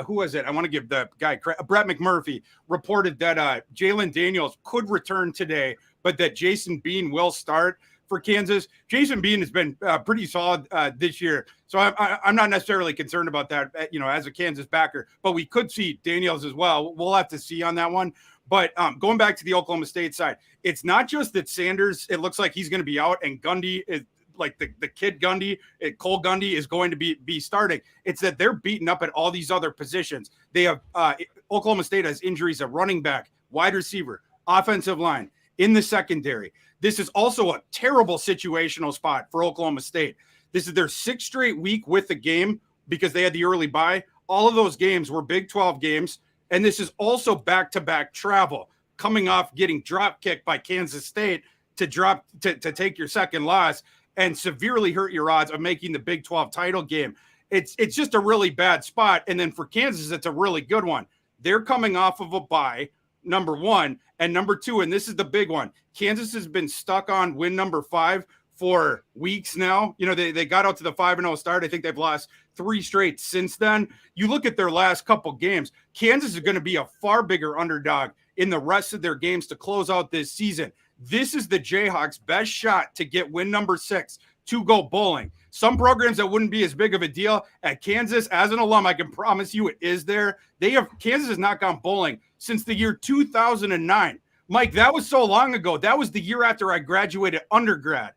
who was it? I want to give the guy credit. Brett McMurphy reported that Jalen Daniels could return today, but that Jason Bean will start for Kansas. Jason Bean has been pretty solid this year. So I'm not necessarily concerned about that, as a Kansas backer, but we could see Daniels as well. We'll have to see on that one. But going back to the Oklahoma State side, it's not just that Sanders, it looks like he's going to be out and Gundy is like the kid Gundy, Cole Gundy is going to be starting. It's that they're beaten up at all these other positions. They have Oklahoma State has injuries at running back, wide receiver, offensive line, in the secondary. This is also a terrible situational spot for Oklahoma State. This is their 6th straight week with the game because they had the early bye. All of those games were Big 12 games. And this is also back-to-back travel, coming off getting drop kicked by Kansas State to drop to take your second loss and severely hurt your odds of making the Big 12 title game. It's just a really bad spot. And then for Kansas, it's a really good one. They're coming off of a bye, number one, and number two, and this is the big one. Kansas has been stuck on win number 5 for weeks now. You know, they got out to the 5-0 start. I think they've lost 3 straight since then. You look at their last couple games, Kansas is going to be a far bigger underdog in the rest of their games to close out this season. This is the Jayhawks' best shot to get win number 6 to go bowling. Some programs that wouldn't be as big of a deal at Kansas, as an alum, I can promise you it is there. Kansas has not gone bowling since the year 2009. Mike, that was so long ago. That was the year after I graduated undergrad.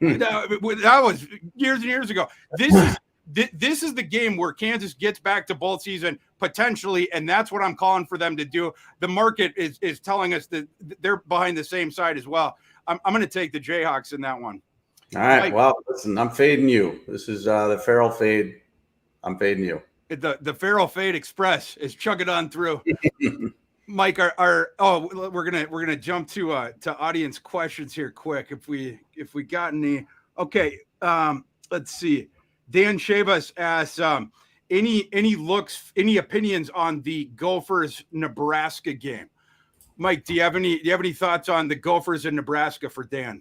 That was years and years ago. This is the game where Kansas gets back to bowl season potentially, and that's what I'm calling for them to do. The market is telling us that they're behind the same side as well. I'm going to take the Jayhawks in that one. All right. Mike, well, listen, I'm fading you. This is the Farrell fade. I'm fading you. The Farrell fade express is chugging on through. Mike, we're gonna jump to audience questions here quick. If we got any, okay. Let's see. Dan Shavas asks, any opinions on the Gophers Nebraska game? Mike, do you have any thoughts on the Gophers in Nebraska for Dan?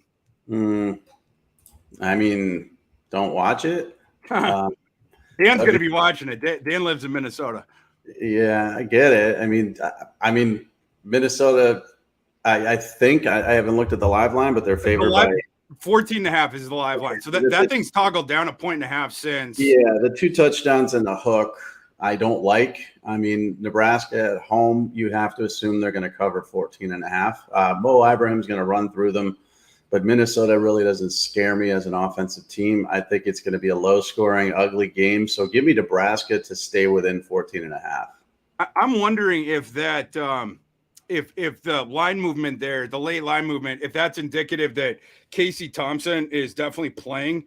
I mean, don't watch it. Dan's going to be watching it. Dan lives in Minnesota. Yeah, I get it. I mean, Minnesota. I think I haven't looked at the live line, but they're favored by 14.5 is the live line. So that thing's toggled down 1.5 since. Yeah, the 2 touchdowns and the hook, I don't like. I mean, Nebraska at home, you have to assume they're going to cover 14.5. Mo Ibrahim's going to run through them, but Minnesota really doesn't scare me as an offensive team. I think it's going to be a low-scoring, ugly game. So give me Nebraska to stay within 14.5. I'm wondering if that if the line movement there, the late line movement, if that's indicative that Casey Thompson is definitely playing.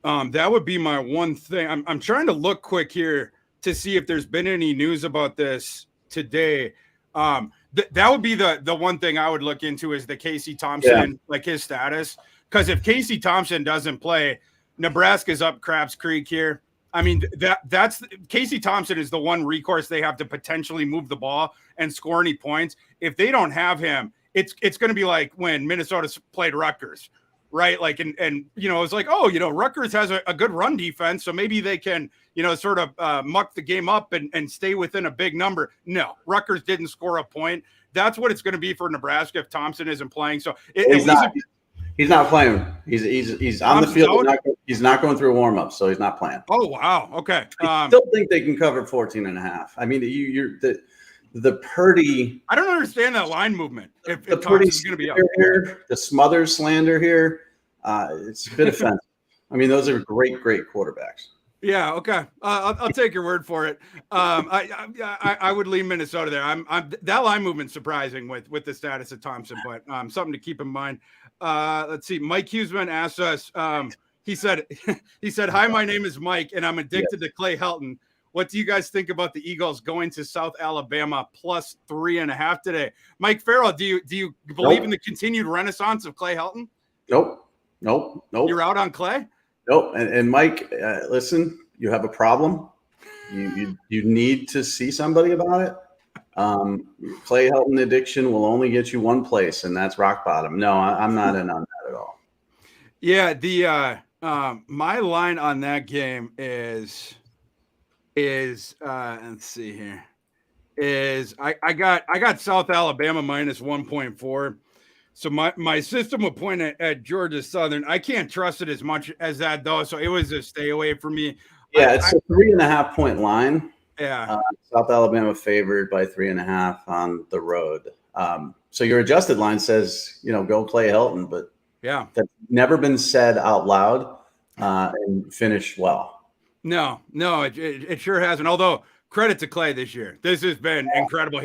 That would be my one thing. I'm trying to look quick here to see if there's been any news about this today. That would be the one thing I would look into is the Casey Thompson, like his status. Because if Casey Thompson doesn't play, Nebraska's up Crabs Creek here. I mean, that's Casey Thompson is the one recourse they have to potentially move the ball and score any points. If they don't have him, it's going to be like when Minnesota played Rutgers, right? Like, and you know, it's like, oh, you know, Rutgers has a good run defense, so maybe they can, you know, sort of muck the game up and stay within a big number. No, Rutgers didn't score a point. That's what it's going to be for Nebraska if Thompson isn't playing. So he's not playing. He's on the field. He's not going through a warm up, so he's not playing. Oh wow, okay. I still think they can cover 14.5. I mean, you're the Purdy. I don't understand that line movement. If the Purdy's going to be up here, the Smothers slander here, it's a bit offensive. I mean, those are great quarterbacks. Yeah. Okay. I'll take your word for it. I would lean Minnesota there. I'm that line movement surprising with the status of Thompson, but something to keep in mind. Let's see. Mike Huseman asked us. He said, "Hi, my name is Mike, and I'm addicted to Clay Helton. What do you guys think about the Eagles going to South Alabama plus 3.5 today?" Mike Farrell, do you believe in the continued renaissance of Clay Helton? Nope. You're out on Clay? Nope. And Mike, listen, you have a problem. You need to see somebody about it. Clay Helton addiction will only get you one place, and that's rock bottom. No, I'm not in on that at all. Yeah, the my line on that game is let's see here, is I got South Alabama minus 1.4. So my system would point at Georgia Southern. I can't trust it as much as that though. So it was a stay away for me. Yeah, it's a 3.5 point line. Yeah. South Alabama favored by 3.5 on the road. So your adjusted line says, go Clay Helton, but yeah, that's never been said out loud and finished well. No, it sure hasn't. Although credit to Clay this year. This has been incredible.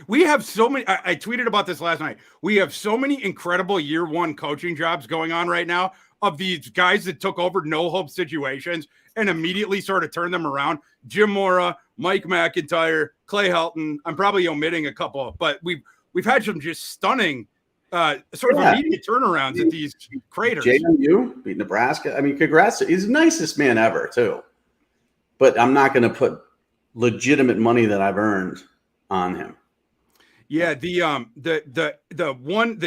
We have so many. I tweeted about this last night. We have so many incredible year one coaching jobs going on right now of these guys that took over no hope situations and immediately sort of turned them around. Jim Mora, Mike McIntyre, Clay Helton. I'm probably omitting a couple, but we've had some just stunning sort of immediate turnarounds at these craters. JMU beat Nebraska. I mean, congrats. He's the nicest man ever, too. But I'm not going to put legitimate money that I've earned on him. Yeah, the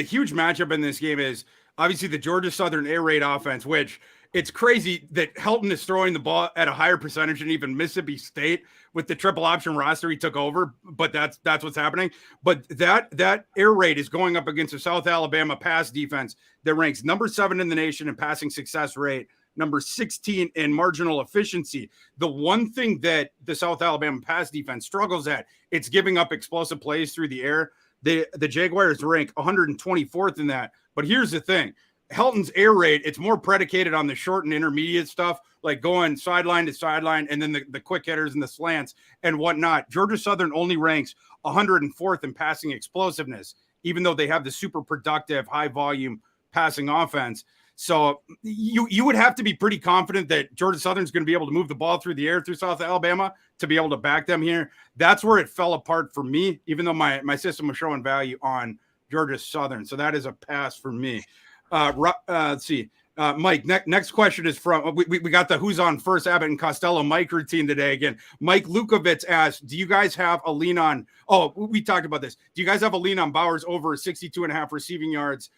huge matchup in this game is obviously the Georgia Southern air raid offense, which it's crazy that Helton is throwing the ball at a higher percentage than even Mississippi State with the triple option roster he took over. But that's what's happening. But that air raid is going up against a South Alabama pass defense that ranks number 7 in the nation in passing success rate, number 16 in marginal efficiency. The one thing that the South Alabama pass defense struggles at, it's giving up explosive plays through the air. The Jaguars rank 124th in that. But here's the thing. Helton's air raid, it's more predicated on the short and intermediate stuff, like going sideline to sideline, and then the quick hitters and the slants and whatnot. Georgia Southern only ranks 104th in passing explosiveness, even though they have the super productive, high volume passing offense. So you would have to be pretty confident that Georgia Southern is going to be able to move the ball through the air through South Alabama to be able to back them here. That's where it fell apart for me, even though my system was showing value on Georgia Southern. So that is a pass for me. Let's see. Mike, next question is from, we got the who's on first Abbott and Costello Mike routine today again. Mike Lukovitz asked, do you guys have a lean on, we talked about this. Do you guys have a lean on Bowers over 62.5 receiving yards?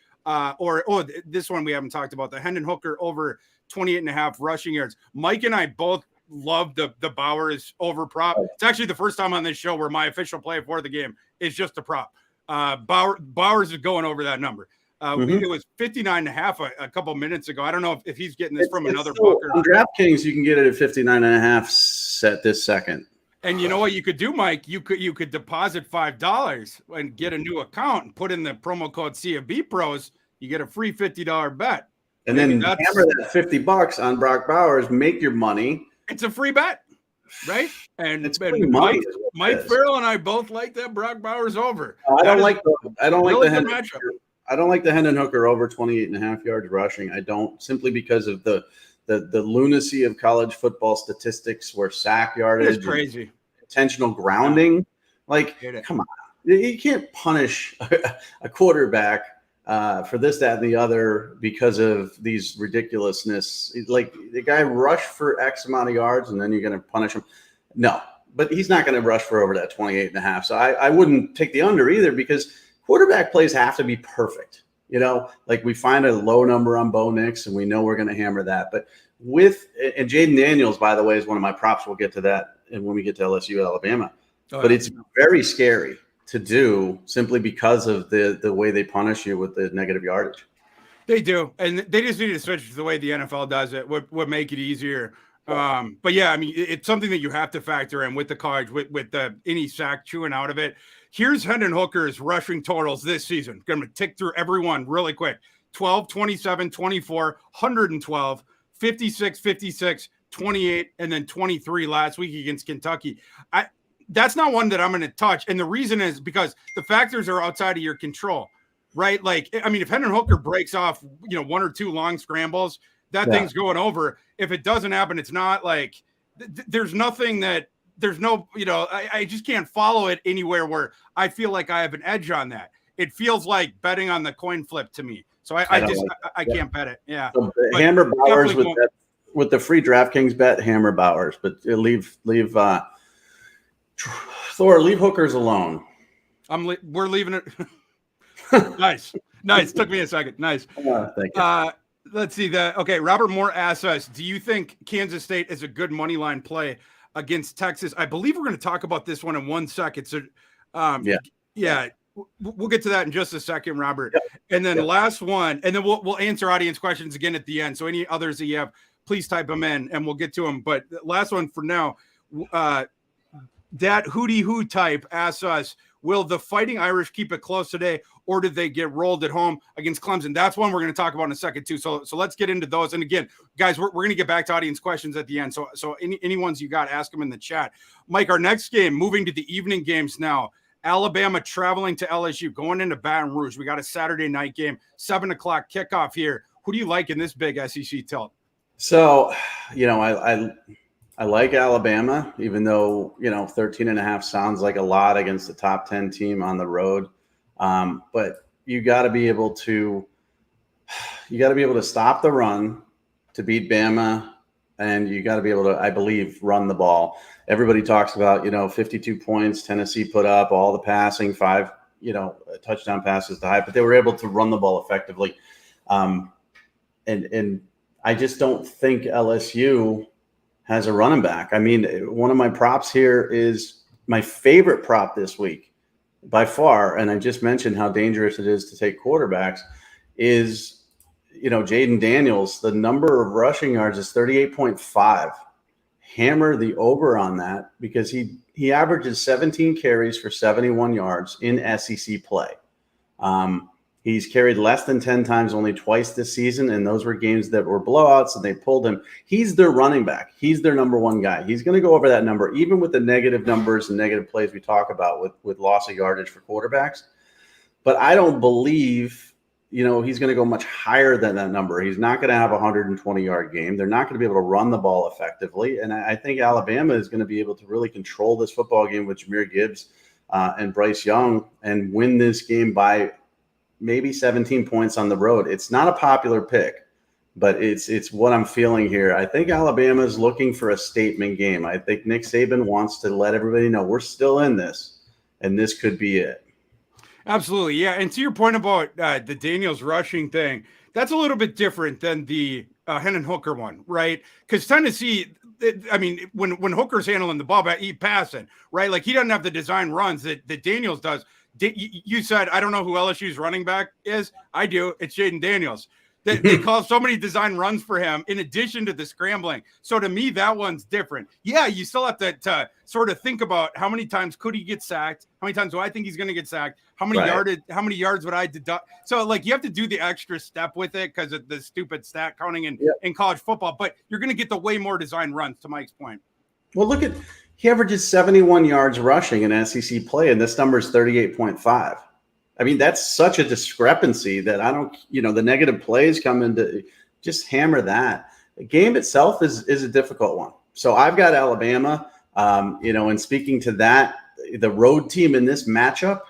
This one we haven't talked about, the Hendon Hooker over 28.5 rushing yards. Mike and I both love the Bowers over prop. It's actually the first time on this show where my official play for the game is just a prop. Bowers is going over that number. It was 59.5 a couple minutes ago. I don't know if he's getting this from another book. On DraftKings, you can get it at 59.5 set this second. And you know what you could do, Mike? You could deposit $5 and get a new account and put in the promo code CFB Pros. You get a free $50 bet. And then hammer that $50 on Brock Bowers, make your money. It's a free bet, right? And Mike Farrell and I both like that Brock Bowers over. I don't like the Hendon Hooker over 28.5 yards rushing. I don't, simply because of the lunacy of college football statistics where sack yardage is crazy, intentional grounding. Like, come on, you can't punish a quarterback for this, that, and the other because of these ridiculousness. Like, the guy rushed for X amount of yards and then you're going to punish him. No, but he's not going to rush for over that 28.5. So I wouldn't take the under either, because quarterback plays have to be perfect. You know, like, we find a low number on Bo Nix and we know we're going to hammer that. But and Jaden Daniels, by the way, is one of my props. We'll get to that and when we get to LSU, Alabama. But it's very scary to do, simply because of the way they punish you with the negative yardage. They do. And they just need to switch to the way the NFL does it, would make it easier. But yeah, I mean, it's something that you have to factor in with the college, with the any sack chewing out of it. Here's Hendon Hooker's rushing totals this season. Going to tick through everyone really quick. 12, 27, 24, 112, 56, 56, 28, and then 23 last week against Kentucky. That's not one that I'm going to touch. And the reason is because the factors are outside of your control, right? Like, I mean, if Hendon Hooker breaks off, 1 or 2 long scrambles, thing's going over. If it doesn't happen, it's not like there's nothing that there's no, I just can't follow it anywhere where I feel like I have an edge on that. It feels like betting on the coin flip to me. So I can't bet it. Yeah. So hammer Bowers with the free DraftKings bet, hammer Bowers, but leave Thor, leave hookers alone. We're leaving it. Nice. Took me a second. Nice. Thank you. Let's see that. Okay. Robert Moore asks us, do you think Kansas State is a good money line play against Texas? I believe we're going to talk about this one in 1 second. So yeah. We'll get to that in just a second, Robert. Yep. And then last one, and then we'll answer audience questions again at the end. So any others that you have, please type them in and we'll get to them. But last one for now, that Hootie Who type asks us, will the Fighting Irish keep it close today, or did they get rolled at home against Clemson? That's one we're going to talk about in a second too. So let's get into those. And again, guys, we're going to get back to audience questions at the end. So any ones you got, ask them in the chat. Mike, our next game, moving to the evening games now. Alabama traveling to LSU, going into Baton Rouge. We got a Saturday night game, 7:00 kickoff here. Who do you like in this big SEC tilt? So, I like Alabama, even though, 13.5 sounds like a lot against the top 10 team on the road. But you got to be able to stop the run to beat Bama, and you got to be able to, I believe, run the ball. Everybody talks about 52 points Tennessee put up, all the passing, 5 touchdown passes to high, but they were able to run the ball effectively. And I just don't think LSU has a running back. I mean, one of my props here is my favorite prop this week by far, and I just mentioned how dangerous it is to take quarterbacks, is Jaden Daniels. The number of rushing yards is 38.5. Hammer the over on that because he averages 17 carries for 71 yards in SEC play. He's carried less than 10 times only twice this season, and those were games that were blowouts, and they pulled him. He's their running back. He's their number one guy. He's going to go over that number, even with the negative numbers and negative plays we talk about with loss of yardage for quarterbacks. But I don't believe he's going to go much higher than that number. He's not going to have a 120-yard game. They're not going to be able to run the ball effectively. And I think Alabama is going to be able to really control this football game with Jahmyr Gibbs and Bryce Young and win this game by maybe 17 points on the road. It's not a popular pick, but it's what I'm feeling here. I think Alabama is looking for a statement game. I think Nick Saban wants to let everybody know we're still in this, and this could be it. Absolutely. Yeah. And to your point about the Daniels rushing thing, that's a little bit different than the Hendon Hooker one, right? Because Tennessee, when Hooker's handling the ball, he passing, right? Like he doesn't have the design runs that Daniels does. You said, I don't know who LSU's running back is. I do. It's Jaden Daniels. They call so many design runs for him in addition to the scrambling. So to me, that one's different. Yeah, you still have to sort of think about how many times could he get sacked? How many times do I think he's going to get sacked? How many yards would I deduct? So like you have to do the extra step with it because of the stupid stat counting in college football. But you're going to get the way more design runs, to Mike's point. Well, look at he averages 71 yards rushing in SEC play, and this number is 38.5. I mean, that's such a discrepancy that I don't, the negative plays come into just hammer that. The game itself is a difficult one. So I've got Alabama, and speaking to that, the road team in this matchup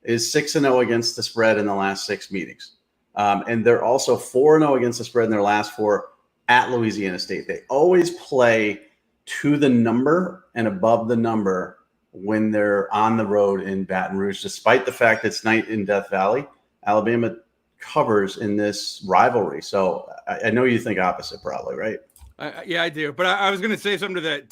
is 6-0 against the spread in the last 6 meetings. And they're also 4-0 against the spread in their last 4 at Louisiana State. They always play to the number and above the number when they're on the road in Baton Rouge, despite the fact it's night in Death Valley. Alabama covers in this rivalry. So I know you think opposite probably, right? Yeah, I do. But I was going to say something to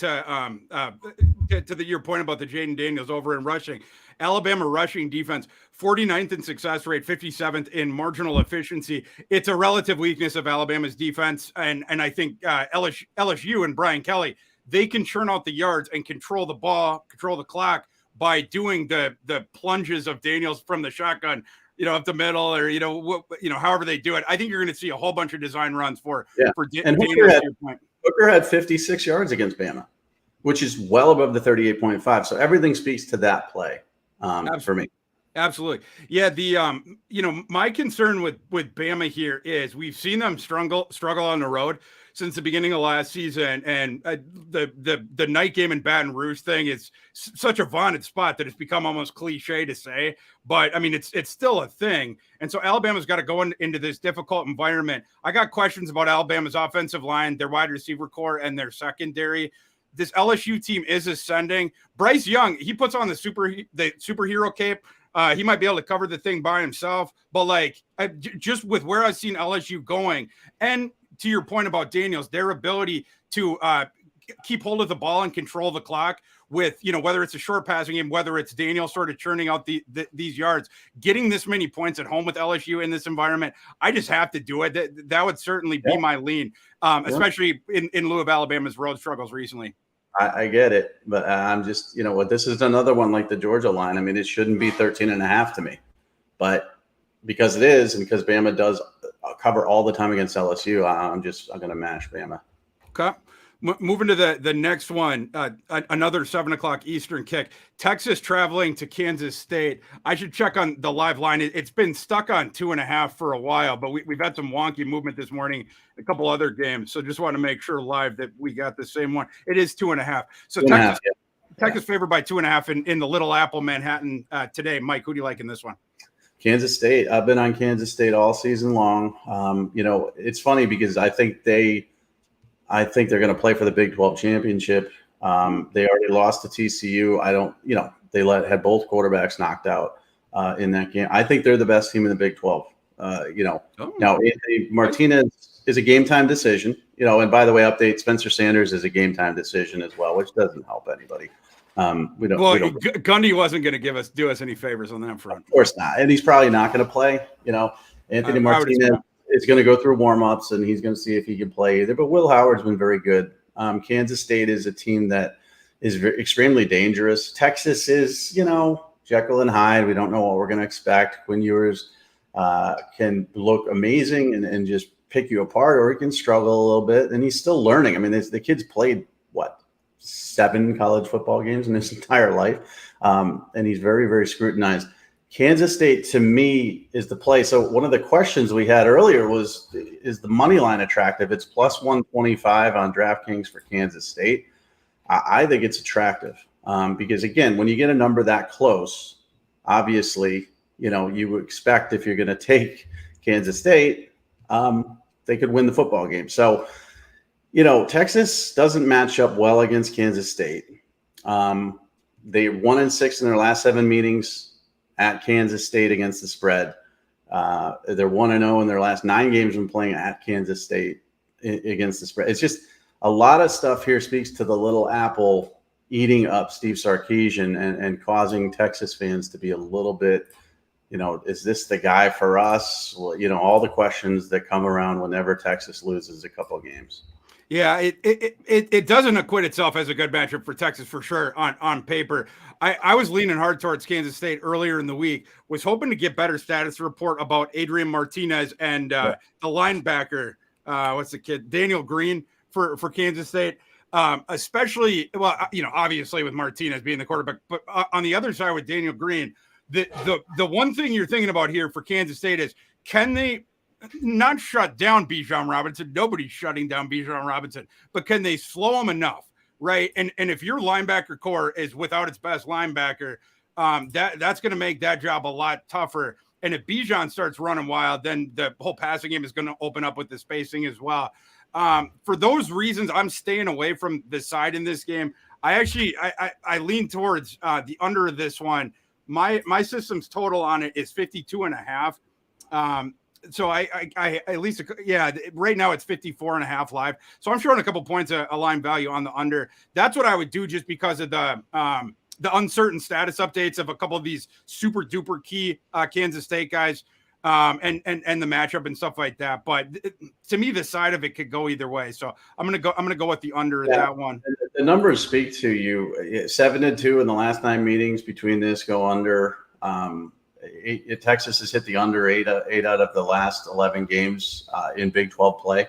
your point about the Jaden Daniels over in rushing. Alabama rushing defense, 49th in success rate, 57th in marginal efficiency. It's a relative weakness of Alabama's defense. And I think LSU and Brian Kelly, they can churn out the yards and control the ball, control the clock by doing the plunges of Daniels from the shotgun, up the middle or, however they do it. I think you're going to see a whole bunch of design runs for and Daniels. Hooker had 56 yards against Bama, which is well above the 38.5. So everything speaks to that play for me. Absolutely. Yeah. My concern with Bama here is we've seen them struggle on the road since the beginning of last season. And the night game in Baton Rouge thing is such a vaunted spot that it's become almost cliche to say, but I mean, it's still a thing. And so Alabama's got to go into this difficult environment. I got questions about Alabama's offensive line, their wide receiver core, and their secondary. This LSU team is ascending. Bryce Young, he puts on the superhero cape. He might be able to cover the thing by himself, but just with where I've seen LSU going, and to your point about Daniels, their ability to keep hold of the ball and control the clock with, whether it's a short passing game, whether it's Daniels sort of churning out these yards, getting this many points at home with LSU in this environment, I just have to do it. That would certainly be my lean, especially in lieu of Alabama's road struggles recently. I get it, but I'm just, this is another one like the Georgia line. I mean, it shouldn't be 13.5 to me, but because it is, and because Bama does cover all the time against LSU, I'm going to mash Bama. Okay. Moving to the next one, another 7:00 Eastern kick. Texas traveling to Kansas State. I should check on the live line. It's been stuck on 2.5 for a while, but we've had some wonky movement this morning, a couple other games. So just want to make sure live that we got the same one. It is 2.5. So Texas favored by 2.5 in the Little Apple, Manhattan today. Mike, who do you like in this one? Kansas State. I've been on Kansas State all season long. It's funny because I think they're going to play for the Big 12 championship. They already lost to TCU. They had both quarterbacks knocked out in that game. I think they're the best team in the Big 12. Now Anthony Martinez is a game time decision. And by the way, update: Spencer Sanders is a game time decision as well, which doesn't help anybody. Gundy wasn't going to do us any favors on that front. Of course not, and he's probably not going to play. Anthony Martinez is going to go through warm-ups, and he's going to see if he can play either. But Will Howard's been very good. Kansas State is a team that is extremely dangerous. Texas is, Jekyll and Hyde. We don't know what we're going to expect. Quinn Ewers can look amazing and just pick you apart, or he can struggle a little bit, and he's still learning. I mean, the kid's played, 7 college football games in his entire life, and he's very, very scrutinized. Kansas State, to me, is the play. So one of the questions we had earlier was, is the money line attractive? It's plus 125 on DraftKings for Kansas State. I think it's attractive because, again, when you get a number that close, obviously, you would expect if you're going to take Kansas State, they could win the football game. So, Texas doesn't match up well against Kansas State. They 1-6 in their last 7 meetings at Kansas State against the spread. They're 1-0 in their last 9 games when playing at Kansas State against the spread. It's just a lot of stuff here speaks to the little apple eating up Steve Sarkisian and causing Texas fans to be a little bit, is this the guy for us? Well, all the questions that come around whenever Texas loses a couple of games. Yeah, it doesn't acquit itself as a good matchup for Texas for sure on paper. I was leaning hard towards Kansas State earlier in the week, was hoping to get better status report about Adrian Martinez and the linebacker, what's the kid, Daniel Green for Kansas State, especially, obviously with Martinez being the quarterback, but on the other side with Daniel Green, the one thing you're thinking about here for Kansas State is, can they not shut down Bijan Robinson? Nobody's shutting down Bijan Robinson, but can they slow him enough, right? And if your linebacker core is without its best linebacker, that's going to make that job a lot tougher. And if Bijan starts running wild, then the whole passing game is going to open up with the spacing as well. For those reasons, I'm staying away from the side in this game. I lean towards the under of this one. My system's total on it is 52.5. So I at least, right now it's 54.5 live. So I'm showing a couple points of a line value on the under. That's what I would do just because of the uncertain status updates of a couple of these super duper key Kansas State guys and the matchup and stuff like that. But to me, the side of it could go either way. So I'm going to go with the under that one. The numbers speak to you. 7-2 in the last 9 meetings between this go under. Texas has hit the under 8 out of the last 11 games in Big 12 play.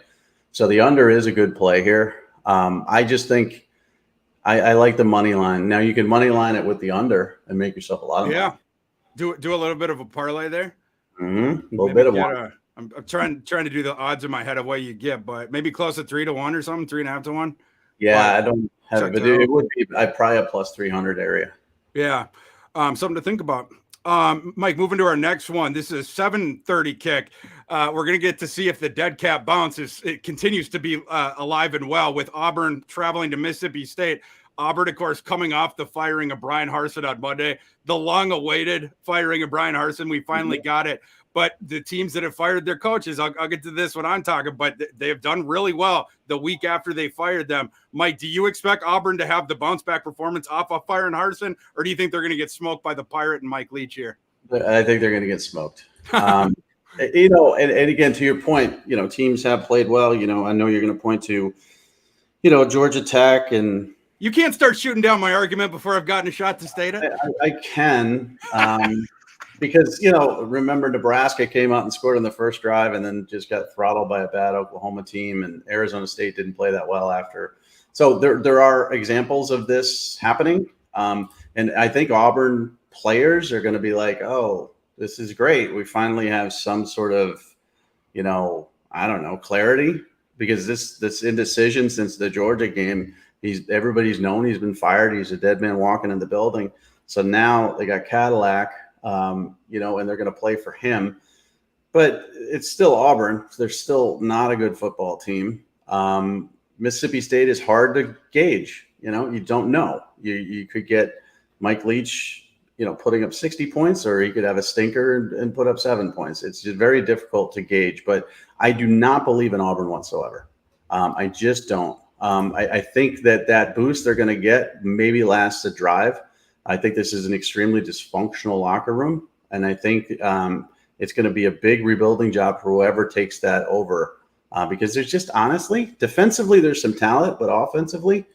So the under is a good play here. I just think I like the money line. Now you can money line it with the under and make yourself a lot of money. Do a little bit of a parlay there. Mm-hmm. A little bit of one. I'm trying to do the odds in my head of what you get, but maybe close to 3-1 or something, 3.5-1. Yeah, I don't have it, but it would be probably a plus 300 area. Yeah, something to think about. Mike, moving to our next one. This is a 7:30 kick. We're going to get to see if the dead cat bounce it continues to be alive and well with Auburn traveling to Mississippi State. Auburn, of course, coming off the firing of Brian Harsin on Monday, the long-awaited firing of Brian Harsin. We finally got it. But the teams that have fired their coaches, I'll get to this when I'm talking, but they have done really well the week after they fired them. Mike, do you expect Auburn to have the bounce-back performance off of firing Harsin, or do you think they're going to get smoked by the Pirate and Mike Leach here? I think they're going to get smoked. And again, to your point, teams have played well. I know you're going to point to, Georgia Tech and – you can't start shooting down my argument before I've gotten a shot to state it. I can. Because, remember Nebraska came out and scored on the first drive and then just got throttled by a bad Oklahoma team, and Arizona State didn't play that well after. So there are examples of this happening. And I think Auburn players are going to be like, oh, this is great. We finally have some sort of, clarity, because this indecision since the Georgia game, everybody's known he's been fired. He's a dead man walking in the building. So now they got Cadillac. and they're going to play for him. But it's still Auburn. They're still not a good football team. Mississippi State is hard to gauge. You don't know. You could get Mike Leach, putting up 60 points, or he could have a stinker and put up 7 points. It's just very difficult to gauge. But I do not believe in Auburn whatsoever. I just don't. I think that boost they're going to get maybe lasts a drive. I think this is an extremely dysfunctional locker room, and I think it's going to be a big rebuilding job for whoever takes that over, because there's just honestly, defensively, there's some talent, but offensively,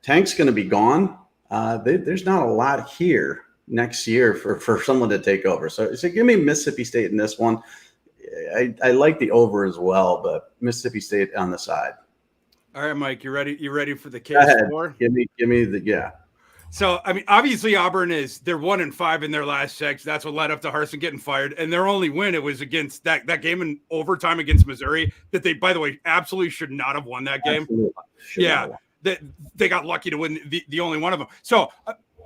Tank's going to be gone. There's not a lot here next year for someone to take over. So give me Mississippi State in this one. I like the over as well, but Mississippi State on the side. All right, Mike, you ready? You ready for the case for? Give me the yeah. So, obviously Auburn they're 1-5 in their last 6. That's what led up to Harsin getting fired. And their only win, it was against that game in overtime against Missouri that they, by the way, absolutely should not have won that game. Yeah. They got lucky to win the only one of them. So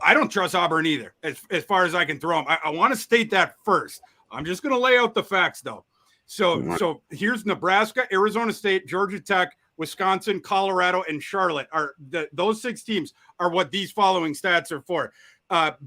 I don't trust Auburn either, as far as I can throw them. I want to state that first. I'm just going to lay out the facts, though. So here's Nebraska, Arizona State, Georgia Tech, Wisconsin, Colorado, and Charlotte. Those 6 teams are what these following stats are for.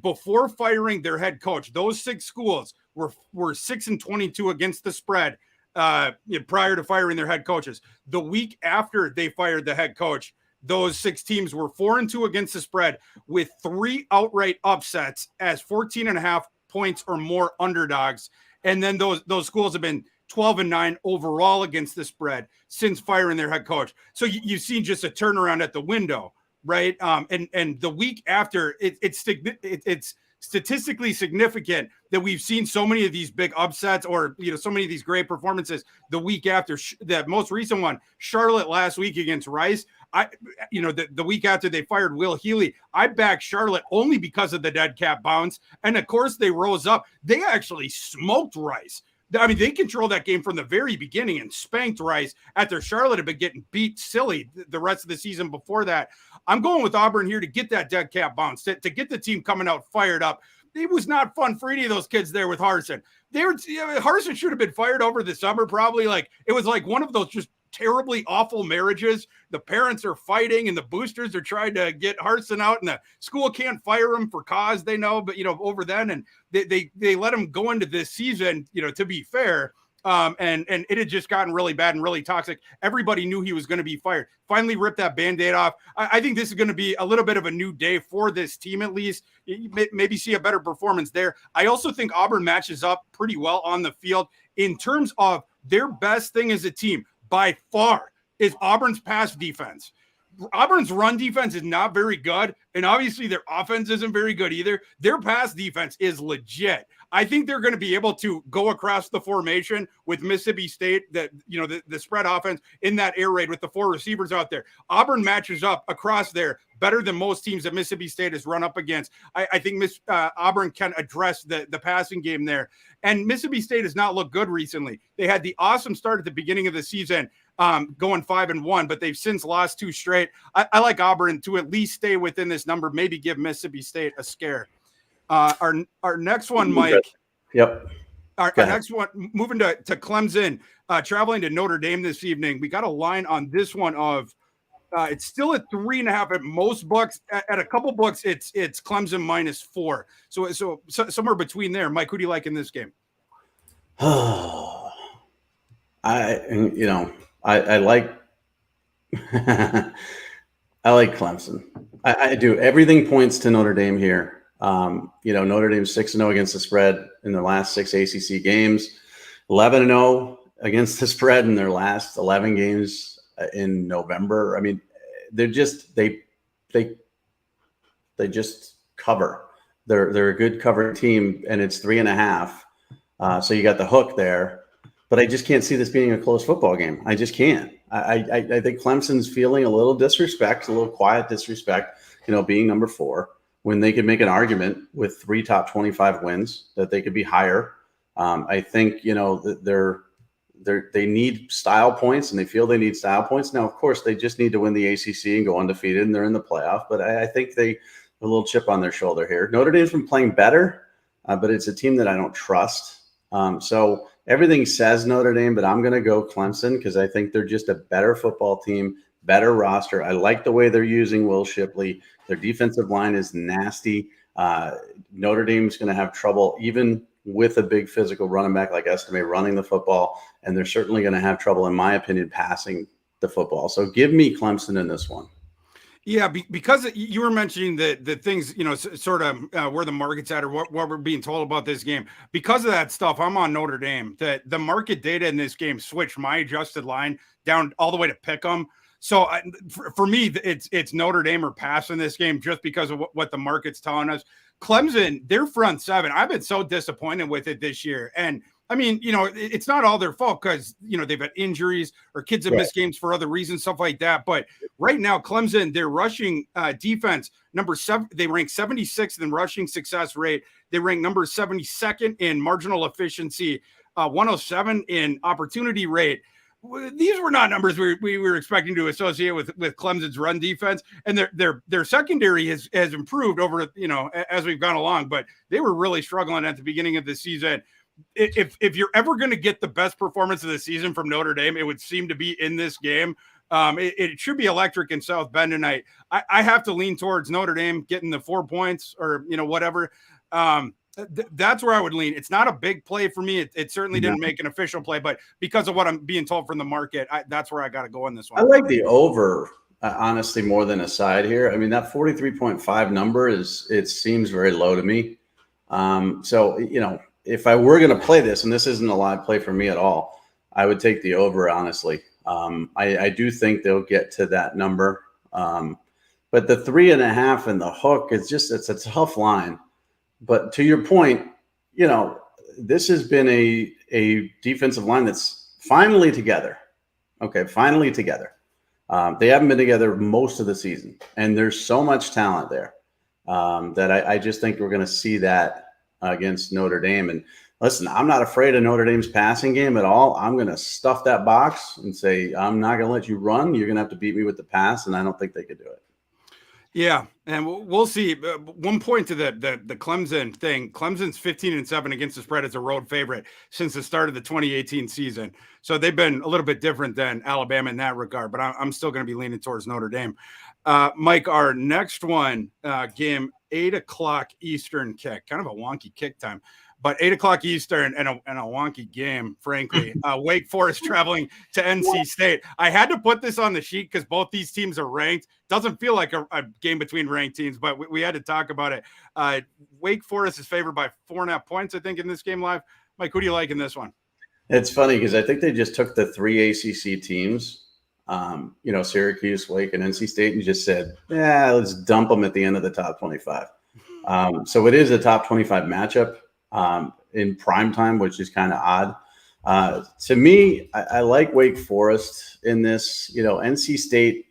Before firing their head coach, those 6 schools were 6-22 against the spread prior to firing their head coaches. The week after they fired the head coach, those 6 teams were 4-2 against the spread with 3 outright upsets as 14.5 points or more underdogs. And then those schools have been 12-9 overall against the spread since firing their head coach. So you've seen just a turnaround at the window, right? And the week after, it's statistically significant that we've seen so many of these big upsets, or so many of these great performances the week after. The most recent one, Charlotte last week against Rice. The week after they fired Will Healy, I backed Charlotte only because of the dead cat bounce, and of course they rose up. They actually smoked Rice. They controlled that game from the very beginning and spanked Rice after Charlotte had been getting beat silly the rest of the season before that. I'm going with Auburn here to get that dead cat bounce, to get the team coming out fired up. It was not fun for any of those kids there with Harsin. Harsin should have been fired over the summer, probably. It was like one of those just terribly awful marriages. The parents are fighting and the boosters are trying to get Harsin out, and the school can't fire him for cause they know, but over then, and they let him go into this season, to be fair. And it had just gotten really bad and really toxic. Everybody knew he was going to be fired. Finally ripped that Band-Aid off. I think this is going to be a little bit of a new day for this team, at least. You maybe see a better performance there. I also think Auburn matches up pretty well on the field in terms of their best thing as a team. By far is Auburn's pass defense. Auburn's run defense is not very good, and obviously their offense isn't very good either. Their pass defense is legit. I think they're going to be able to go across the formation with Mississippi State, that the spread offense in that air raid with the 4 receivers out there. Auburn matches up across there better than most teams that Mississippi State has run up against. I think Auburn can address the passing game there. And Mississippi State has not looked good recently. They had the awesome start at the beginning of the season, going 5-1, but they've since lost 2 straight. I like Auburn to at least stay within this number, maybe give Mississippi State a scare. Our next one, Mike. Yep. Our next one, moving to Clemson, traveling to Notre Dame this evening. We got a line on this one of it's still at 3.5 at most books. At a couple books, it's Clemson -4. So somewhere between there. Mike, who do you like in this game? I like I like Clemson. I do. Everything points to Notre Dame here. Notre Dame's 6-0 against the spread in their last 6 ACC games, 11-0 against the spread in their last 11 games in November. They're just they just cover. They're a good cover team, and it's 3.5. So you got the hook there. But I just can't see this being a close football game. I just can't. I think Clemson's feeling a little disrespect, a little quiet disrespect, being number 4, when they could make an argument with 3 top 25 wins that they could be higher. I think, they need style points, and they feel they need style points. Now, of course, they just need to win the ACC and go undefeated, and they're in the playoff. But I think they have a little chip on their shoulder here. Notre Dame's been playing better. but it's a team that I don't trust. So everything says Notre Dame, but I'm going to go Clemson because I think they're just a better football team, better roster. I like the way they're using Will Shipley. Their defensive line is nasty. Notre Dame's going to have trouble even with a big physical running back like Estime running the football, and they're certainly going to have trouble, in my opinion, passing the football. So give me Clemson in this one. Yeah, because you were mentioning the things, sort of where the market's at or what we're being told about this game. Because of that stuff, I'm on Notre Dame. The market data in this game switched my adjusted line down all the way to pick 'em. So for me, it's Notre Dame or pass in this game just because of what the market's telling us. Clemson, their front seven, I've been so disappointed with it this year. And I mean, it's not all their fault because, they've had injuries or kids have missed games for other reasons, stuff like that. But right now, Clemson, their rushing defense, number 7, they rank 76th in rushing success rate. They rank number 72nd in marginal efficiency, 107 in opportunity rate. These were not numbers we were expecting to associate with Clemson's run defense, and their secondary has improved over as we've gone along. But they were really struggling at the beginning of the season. If you're ever going to get the best performance of the season from Notre Dame, it would seem to be in this game. It should be electric in South Bend tonight. I have to lean towards Notre Dame getting the 4 points or whatever. That's where I would lean. It's not a big play for me. It certainly didn't make an official play, but because of what I'm being told from the market, that's where I got to go in this one. I like the over, honestly, more than a side here. I mean, that 43.5 number it seems very low to me. So, if I were going to play this, and this isn't a live play for me at all, I would take the over, honestly. I do think they'll get to that number. But the 3.5 and the hook, it's a tough line. But to your point, this has been a defensive line that's finally together. Okay, finally together. They haven't been together most of the season, and there's so much talent there that I just think we're going to see that against Notre Dame. And listen, I'm not afraid of Notre Dame's passing game at all. I'm going to stuff that box and say, I'm not going to let you run. You're going to have to beat me with the pass, and I don't think they could do it. Yeah, and we'll see. One point to the Clemson thing. Clemson's 15-7 against the spread as a road favorite since the start of the 2018 season. So they've been a little bit different than Alabama in that regard, but I'm still going to be leaning towards Notre Dame. Mike, our next one, game, 8 o'clock Eastern kick, kind of a wonky kick time, but 8 o'clock Eastern and a wonky game, frankly. Wake Forest traveling to NC State. I had to put this on the sheet because both these teams are ranked. Doesn't feel like a game between ranked teams, but we had to talk about it. Wake Forest is favored by 4.5 points, I think, in this game live. Mike, who do you like in this one? It's funny because I think they just took the 3 ACC teams, Syracuse, Wake, and NC State, and just said, let's dump them at the end of the top 25. So it is a top 25 matchup in prime time, which is kind of odd. To me, I like Wake Forest in this. NC State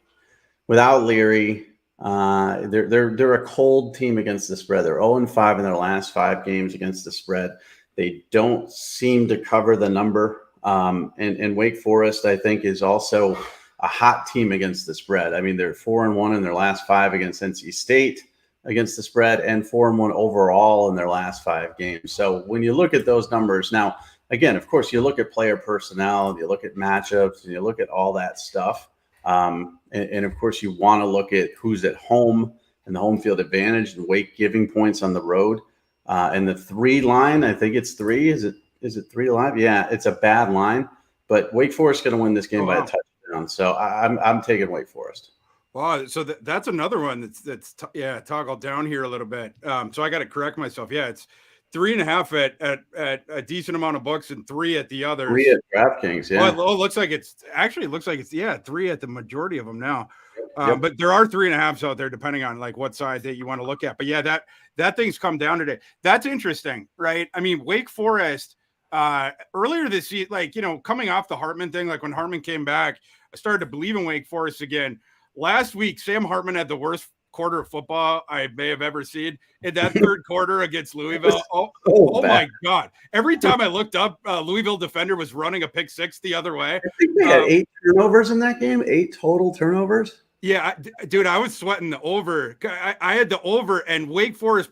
without Leary, they're a cold team against the spread. They're 0-5 in their last 5 games against the spread. They don't seem to cover the number. And Wake Forest, I think, is also a hot team against the spread. I mean, they're 4-1 in their last 5 against NC State against the spread and 4-1 overall in their last 5 games. So when you look at those numbers now, again, of course, you look at player personnel, you look at matchups, and you look at all that stuff. And of course, you want to look at who's at home and the home field advantage and Wake giving points on the road. And the 3 line, I think it's 3. Is it 3 line? Yeah, it's a bad line, but Wake Forest going to win this game by a touchdown. So I'm taking Wake Forest. Wow, so that's another one that's toggled down here a little bit. So I got to correct myself. Yeah, it's 3.5 at a decent amount of books and 3 at the others. 3 at DraftKings, yeah. Well, it looks like it's 3 at the majority of them now. But there are 3.5s out there, depending on like what side that you want to look at. But yeah, that thing's come down today. That's interesting, right? I mean, Wake Forest earlier this year, coming off the Hartman thing, like when Hartman came back, I started to believe in Wake Forest again. Last week, Sam Hartman had the worst quarter of football I may have ever seen in that third quarter against Louisville. Oh my God. Every time I looked up, Louisville defender was running a pick 6 the other way. I think they had 8 turnovers in that game, 8 total turnovers. Yeah, dude, I was sweating the over. I had the over, and Wake Forest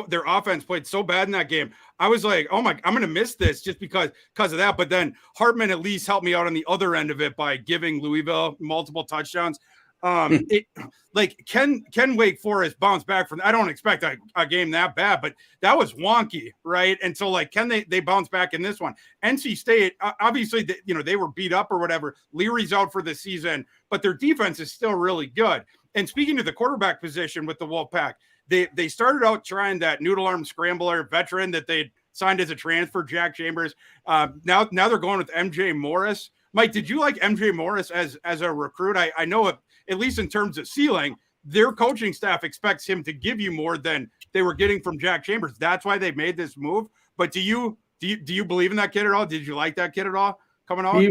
their offense played so bad in that game. I was like, oh my, I'm going to miss this just because of that. But then Hartman at least helped me out on the other end of it by giving Louisville multiple touchdowns. It like can Wake Forest bounce back from? I don't expect a game that bad, but that was wonky, right? And so like, can they bounce back in this one? NC State, obviously, they were beat up or whatever. Leary's out for the season, but their defense is still really good. And speaking of the quarterback position with the Wolfpack, they started out trying that noodle arm scrambler veteran that they signed as a transfer, Jack Chambers. Now they're going with MJ Morris. Mike, did you like MJ Morris as a recruit? I know at least in terms of ceiling, their coaching staff expects him to give you more than they were getting from Jack Chambers. That's why they made this move. But do you believe in that kid at all? Did you like that kid at all coming on?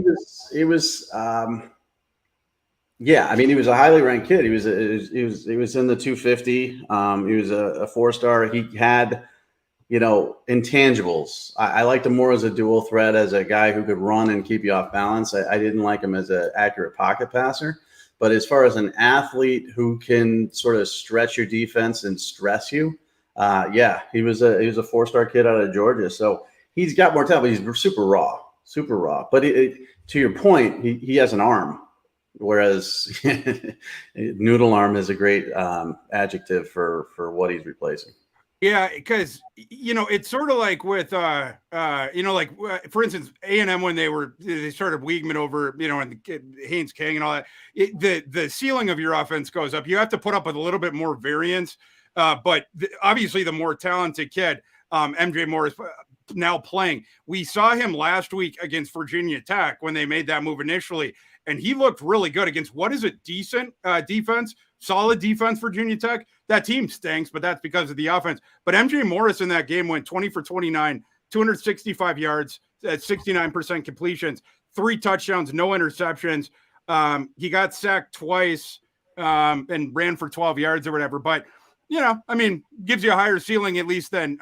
He was yeah, I mean, he was a highly ranked kid. He was in the 250. He was a 4-star. He had, intangibles. I liked him more as a dual threat, as a guy who could run and keep you off balance. I didn't like him as an accurate pocket passer. But as far as an athlete who can sort of stretch your defense and stress you, yeah, he was a 4-star kid out of Georgia. So he's got more talent, but he's super raw. But to your point, he has an arm, whereas noodle arm is a great adjective for what he's replacing. Yeah, because it's sort of like with for instance, A&M when they started Wiegman over, and Haynes King and all that. The ceiling of your offense goes up. You have to put up with a little bit more variance, but obviously the more talented kid, MJ Morris, now playing. We saw him last week against Virginia Tech when they made that move initially, and he looked really good against what is a decent defense. Solid defense, Virginia Tech. That team stinks, but that's because of the offense. But MJ Morris in that game went 20 for 29, 265 yards, at 69% completions, 3 touchdowns, no interceptions. He got sacked twice and ran for 12 yards or whatever. But, gives you a higher ceiling at least than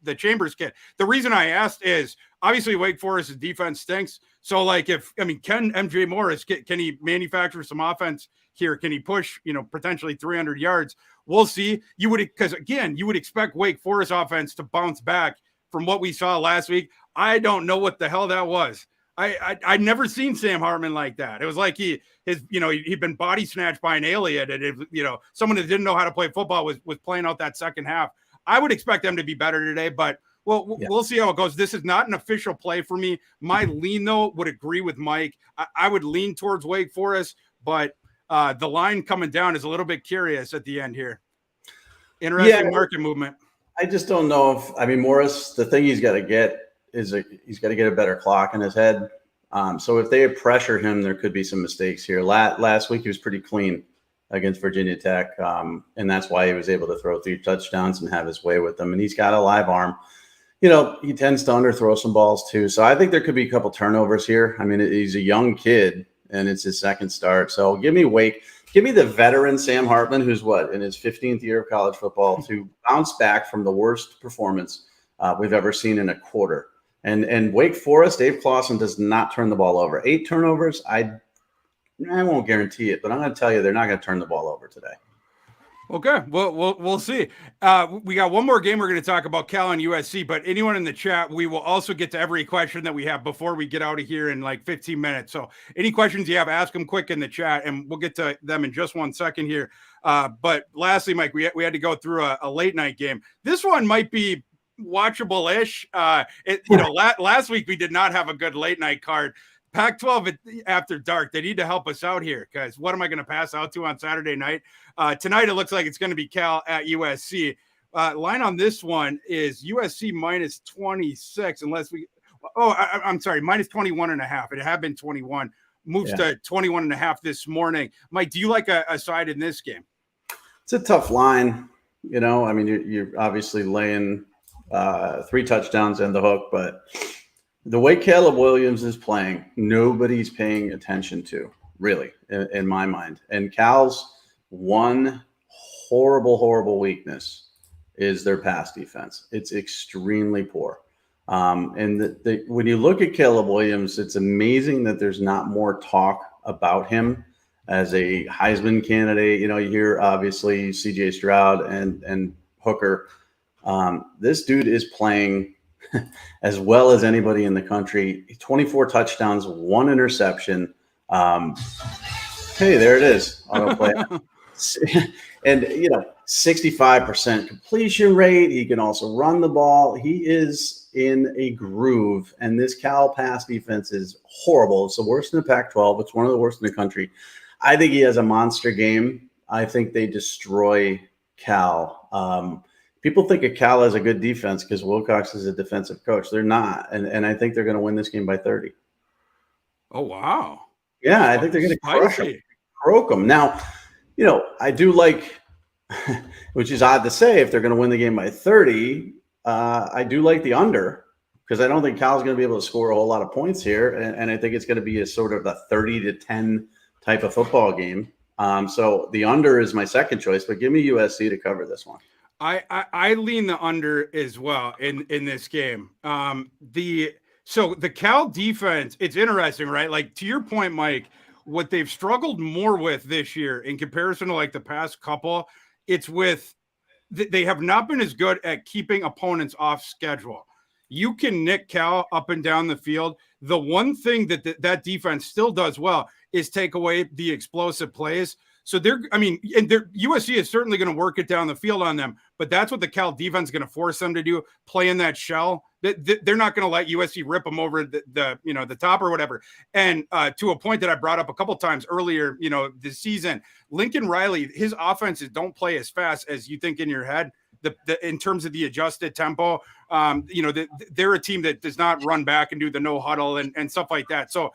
the Chambers kid. The reason I asked is obviously Wake Forest's defense stinks. So can MJ Morris, can he manufacture some offense here? Can he push, potentially 300 yards? We'll see. You would expect Wake Forest offense to bounce back from what we saw last week. I don't know what the hell that was. I'd never seen Sam Hartman like that. It was like he'd been body snatched by an alien, and someone that didn't know how to play football was playing out that second half. I would expect them to be better today, but we'll see how it goes. This is not an official play for me. My lean, though, would agree with Mike. I would lean towards Wake Forest, but the line coming down is a little bit curious at the end here. Interesting market movement. I just don't know Morris, the thing he's got to get is he's got to get a better clock in his head. So if they pressure him, there could be some mistakes here. Last week, he was pretty clean against Virginia Tech, and that's why he was able to throw 3 touchdowns and have his way with them. And he's got a live arm. He tends to underthrow some balls too. So I think there could be a couple turnovers here. I mean, he's a young kid, and it's his second start. So give me Wake. Give me the veteran Sam Hartman, who's in his 15th year of college football, to bounce back from the worst performance we've ever seen in a quarter. And Wake Forest, Dave Clawson does not turn the ball over. 8 turnovers, I won't guarantee it, but I'm going to tell you they're not going to turn the ball over today. Okay, we'll see. We got one more game we're going to talk about, Cal and USC, but anyone in the chat, we will also get to every question that we have before we get out of here in like 15 minutes. So any questions you have, ask them quick in the chat, and we'll get to them in just 1 second here. But lastly, Mike, we had to go through a late night game. This one might be watchable-ish. Last week we did not have a good late night card. Pac-12 after dark, they need to help us out here, because what am I going to pass out to on Saturday night? Tonight, it looks like it's going to be Cal at USC. Line on this one is USC minus 26, I'm sorry, minus 21.5. It had been 21. Moves to 21.5 this morning. Mike, do you like a side in this game? It's a tough line. You're obviously laying 3 touchdowns in the hook, but the way Caleb Williams is playing, nobody's paying attention to, really, in my mind. And Cal's one horrible weakness is their pass defense. It's extremely poor. And when you look at Caleb Williams, it's amazing that there's not more talk about him as a Heisman candidate. You hear obviously CJ Stroud and Hooker. This dude is playing as well as anybody in the country. 24 touchdowns, 1 interception. Hey, there it is. Autoplay. And 65% completion rate. He can also run the ball. He is in a groove, and this Cal pass defense is horrible. It's the worst in the Pac-12. It's one of the worst in the country. I think he has a monster game. I think they destroy Cal. People think of Cal as a good defense because Wilcox is a defensive coach. They're not, and I think they're going to win this game by 30. Oh wow! Yeah, I think they're going to crush them, croak them. Now, I do like, which is odd to say, if they're going to win the game by 30, I do like the under because I don't think Cal's going to be able to score a whole lot of points here, and I think it's going to be a sort of a 30-10 type of football game. So the under is my second choice, but give me USC to cover this one. I lean the under as well in this game. So the Cal defense, it's interesting, right? Like to your point, Mike, what they've struggled more with this year in comparison to like the past couple, it's with they have not been as good at keeping opponents off schedule. You can nick Cal up and down the field. The one thing that defense still does well is take away the explosive plays. So USC is certainly going to work it down the field on them, but that's what the Cal defense is going to force them to do, play in that shell. They're not going to let USC rip them over the top or whatever. And to a point that I brought up a couple times earlier, this season, Lincoln Riley, his offenses don't play as fast as you think in your head. In terms of the adjusted tempo, they're a team that does not run back and do the no huddle and stuff like that. So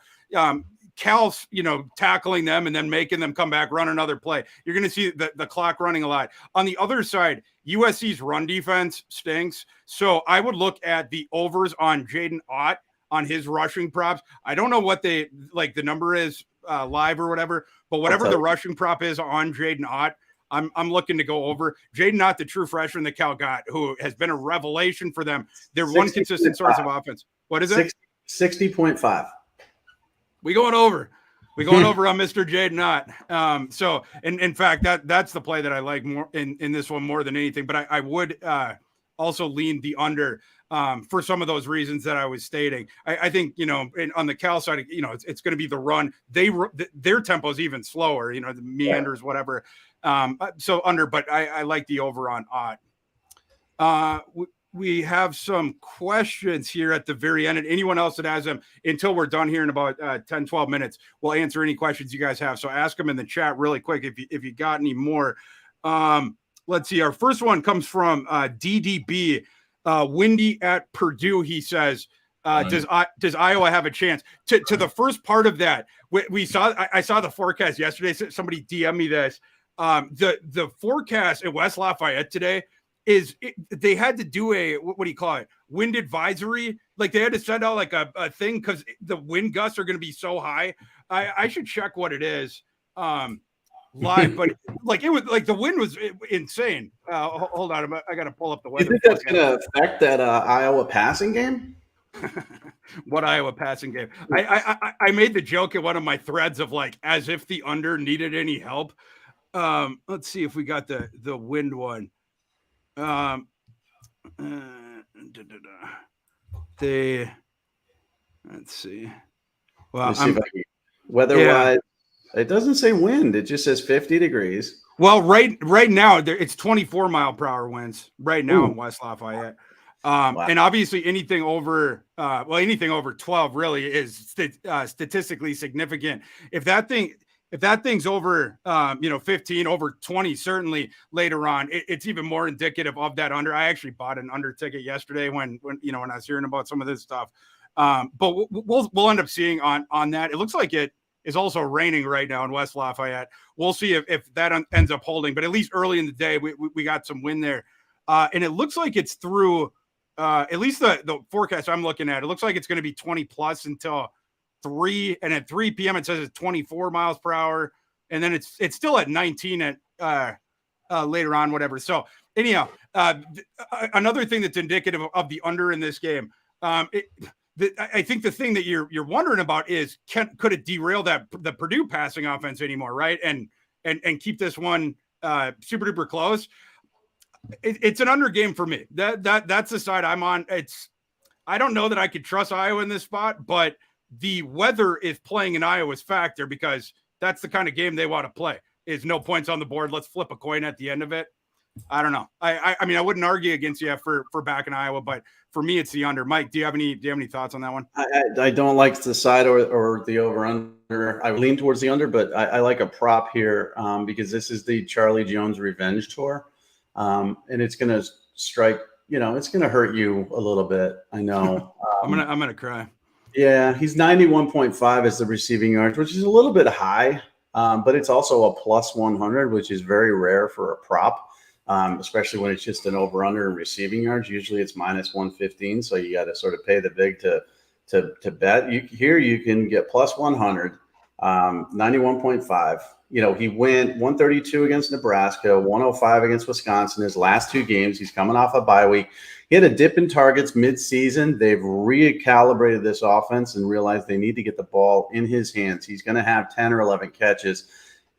Cal's, tackling them and then making them come back, run another play. You're going to see the clock running a lot. On the other side, USC's run defense stinks. So I would look at the overs on Jaden Ott on his rushing props. I don't know what the number is live or whatever, but whatever the rushing prop is on Jaden Ott, I'm looking to go over. Jaden Ott, the true freshman that Cal got, who has been a revelation for them. They're one consistent source of offense. What is it? 60.5. We going over on Mr. Jaden Ott. So in fact, that's the play that I like more in this one more than anything. But I would also lean the under for some of those reasons that I was stating. I think on the Cal side, it's going to be the run. Their tempo is even slower. The meanders, whatever. So under, but I like the over on Ott. We have some questions here at the very end, and anyone else that has them until we're done here in about 10, 12 minutes, we'll answer any questions you guys have. So ask them in the chat really quick if you got any more. Let's see. Our first one comes from DDB, Windy at Purdue. He says, does Iowa have a chance? To the first part of that, I saw the forecast yesterday. Somebody DM me this. The forecast at West Lafayette today they had to do what do you call it? Wind advisory. Like they had to send out like a thing because the wind gusts are going to be so high. I should check what it is live, but like it was like the wind was insane. Hold on, I got to pull up the weather. You think that's going to affect that Iowa passing game? What Iowa passing game? I made the joke in one of my threads of like as if the under needed any help. Let's see if we got the wind one. Let's see. Well, weather-wise, it doesn't say wind. It just says 50 degrees. Well, right now it's 24 mile per hour winds right now in West Lafayette. Wow. And obviously anything over 12 really is statistically significant. If that thing's over, 15, over 20, certainly later on, it's even more indicative of that under. I actually bought an under ticket yesterday when I was hearing about some of this stuff. But we'll end up seeing on that. It looks like it is also raining right now in West Lafayette. We'll see if that ends up holding, but at least early in the day, we got some wind there. And it looks like it's through, at least the forecast I'm looking at, it looks like it's going to be 20 plus until 3, and at 3 p.m. it says it's 24 miles per hour, and then it's still at 19 at later on, whatever. So anyhow, another thing that's indicative of the under in this game, I think the thing that you're wondering about is could it derail the Purdue passing offense anymore, right? And keep this one super duper close. It's an under game for me. That's the side I'm on. I don't know that I could trust Iowa in this spot, but the weather is playing in Iowa's factor because that's the kind of game they want to play. Is no points on the board. Let's flip a coin at the end of it. I don't know. I mean, I wouldn't argue against you for back in Iowa, but for me, it's the under. Mike, do you have any thoughts on that one? I don't like the side or the over under. I lean towards the under, but I like a prop here because this is the Charlie Jones revenge tour, and it's going to strike. It's going to hurt you a little bit. I know. I'm gonna cry. Yeah, he's 91.5 as the receiving yards, which is a little bit high, but it's also a plus 100, which is very rare for a prop. Especially when it's just an over/under in receiving yards. Usually it's minus 115, so you got to sort of pay the big to bet. You can get plus 100, 91.5. He went 132 against Nebraska, 105 against Wisconsin. His last two games, he's coming off a bye week. He had a dip in targets mid-season. They've recalibrated this offense and realized they need to get the ball in his hands. He's going to have 10 or 11 catches.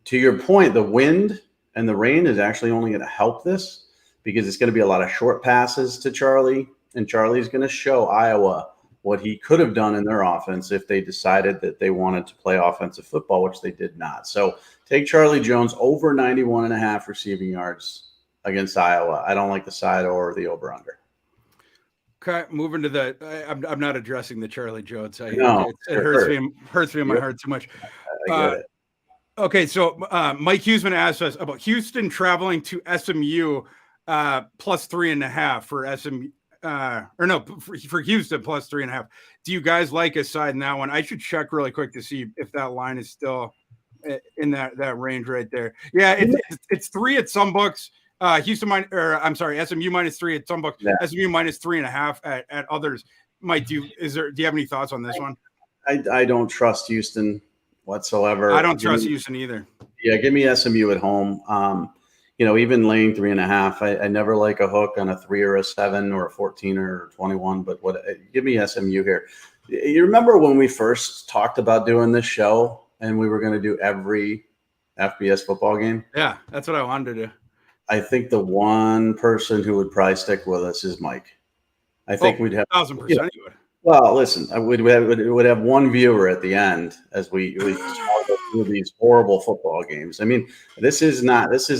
To your point, the wind and the rain is actually only going to help this because it's going to be a lot of short passes to Charlie, and Charlie's going to show Iowa what he could have done in their offense if they decided that they wanted to play offensive football, which they did not. So take Charlie Jones over 91.5 receiving yards against Iowa. I don't like the side or the over/under. Okay, moving to I'm not addressing the Charlie Jones. It hurts me in my heart too much. I get it. Okay, so Mike Huseman asked us about Houston traveling to SMU plus 3.5 for SMU, for Houston plus 3.5. Do you guys like a side in that one? I should check really quick to see if that line is still in that range right there. Yeah, it's 3 at some books. SMU minus 3 at some books. Yeah. SMU minus 3.5 at others. Mike, do you have any thoughts on this one? I don't trust Houston whatsoever. I don't trust Houston either. Yeah, give me SMU at home. Even laying 3.5, I never like a hook on a 3 or a 7 or a 14 or 21, but give me SMU here. You remember when we first talked about doing this show and we were going to do every FBS football game? Yeah, that's what I wanted to do. I think the one person who would probably stick with us is Mike. I think we'd have 1,000%. You would. Well, listen, we would have one viewer at the end as we go through these horrible football games. I mean, this is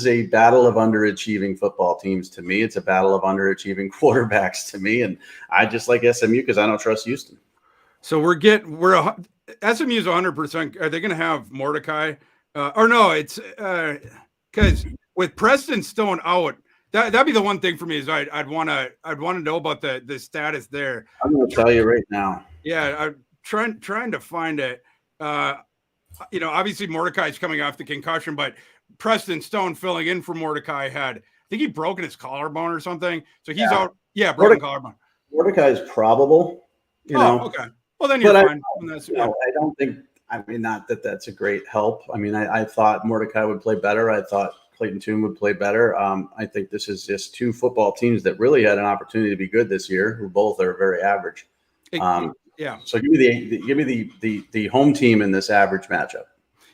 a battle of underachieving football teams to me. It's a battle of underachieving quarterbacks to me, and I just like SMU because I don't trust Houston. So SMU's 100%. Are they going to have Mordecai? Or no? It's because with Preston Stone out. That'd be the one thing for me is I'd want to know about the status there. I'm going to tell you right now. Yeah, I'm trying to find it. Obviously Mordecai's coming off the concussion, but Preston Stone filling in for Mordecai I think he broken his collarbone or something. So he's out. Yeah, broken collarbone. Mordecai is probable. Okay. Well, then you're fine. I don't think. I mean, not that that's a great help. I mean, I thought Mordecai would play better. I thought Clayton Tune would play better. I think this is just two football teams that really had an opportunity to be good this year, who both are very average. Yeah. So give me the home team in this average matchup.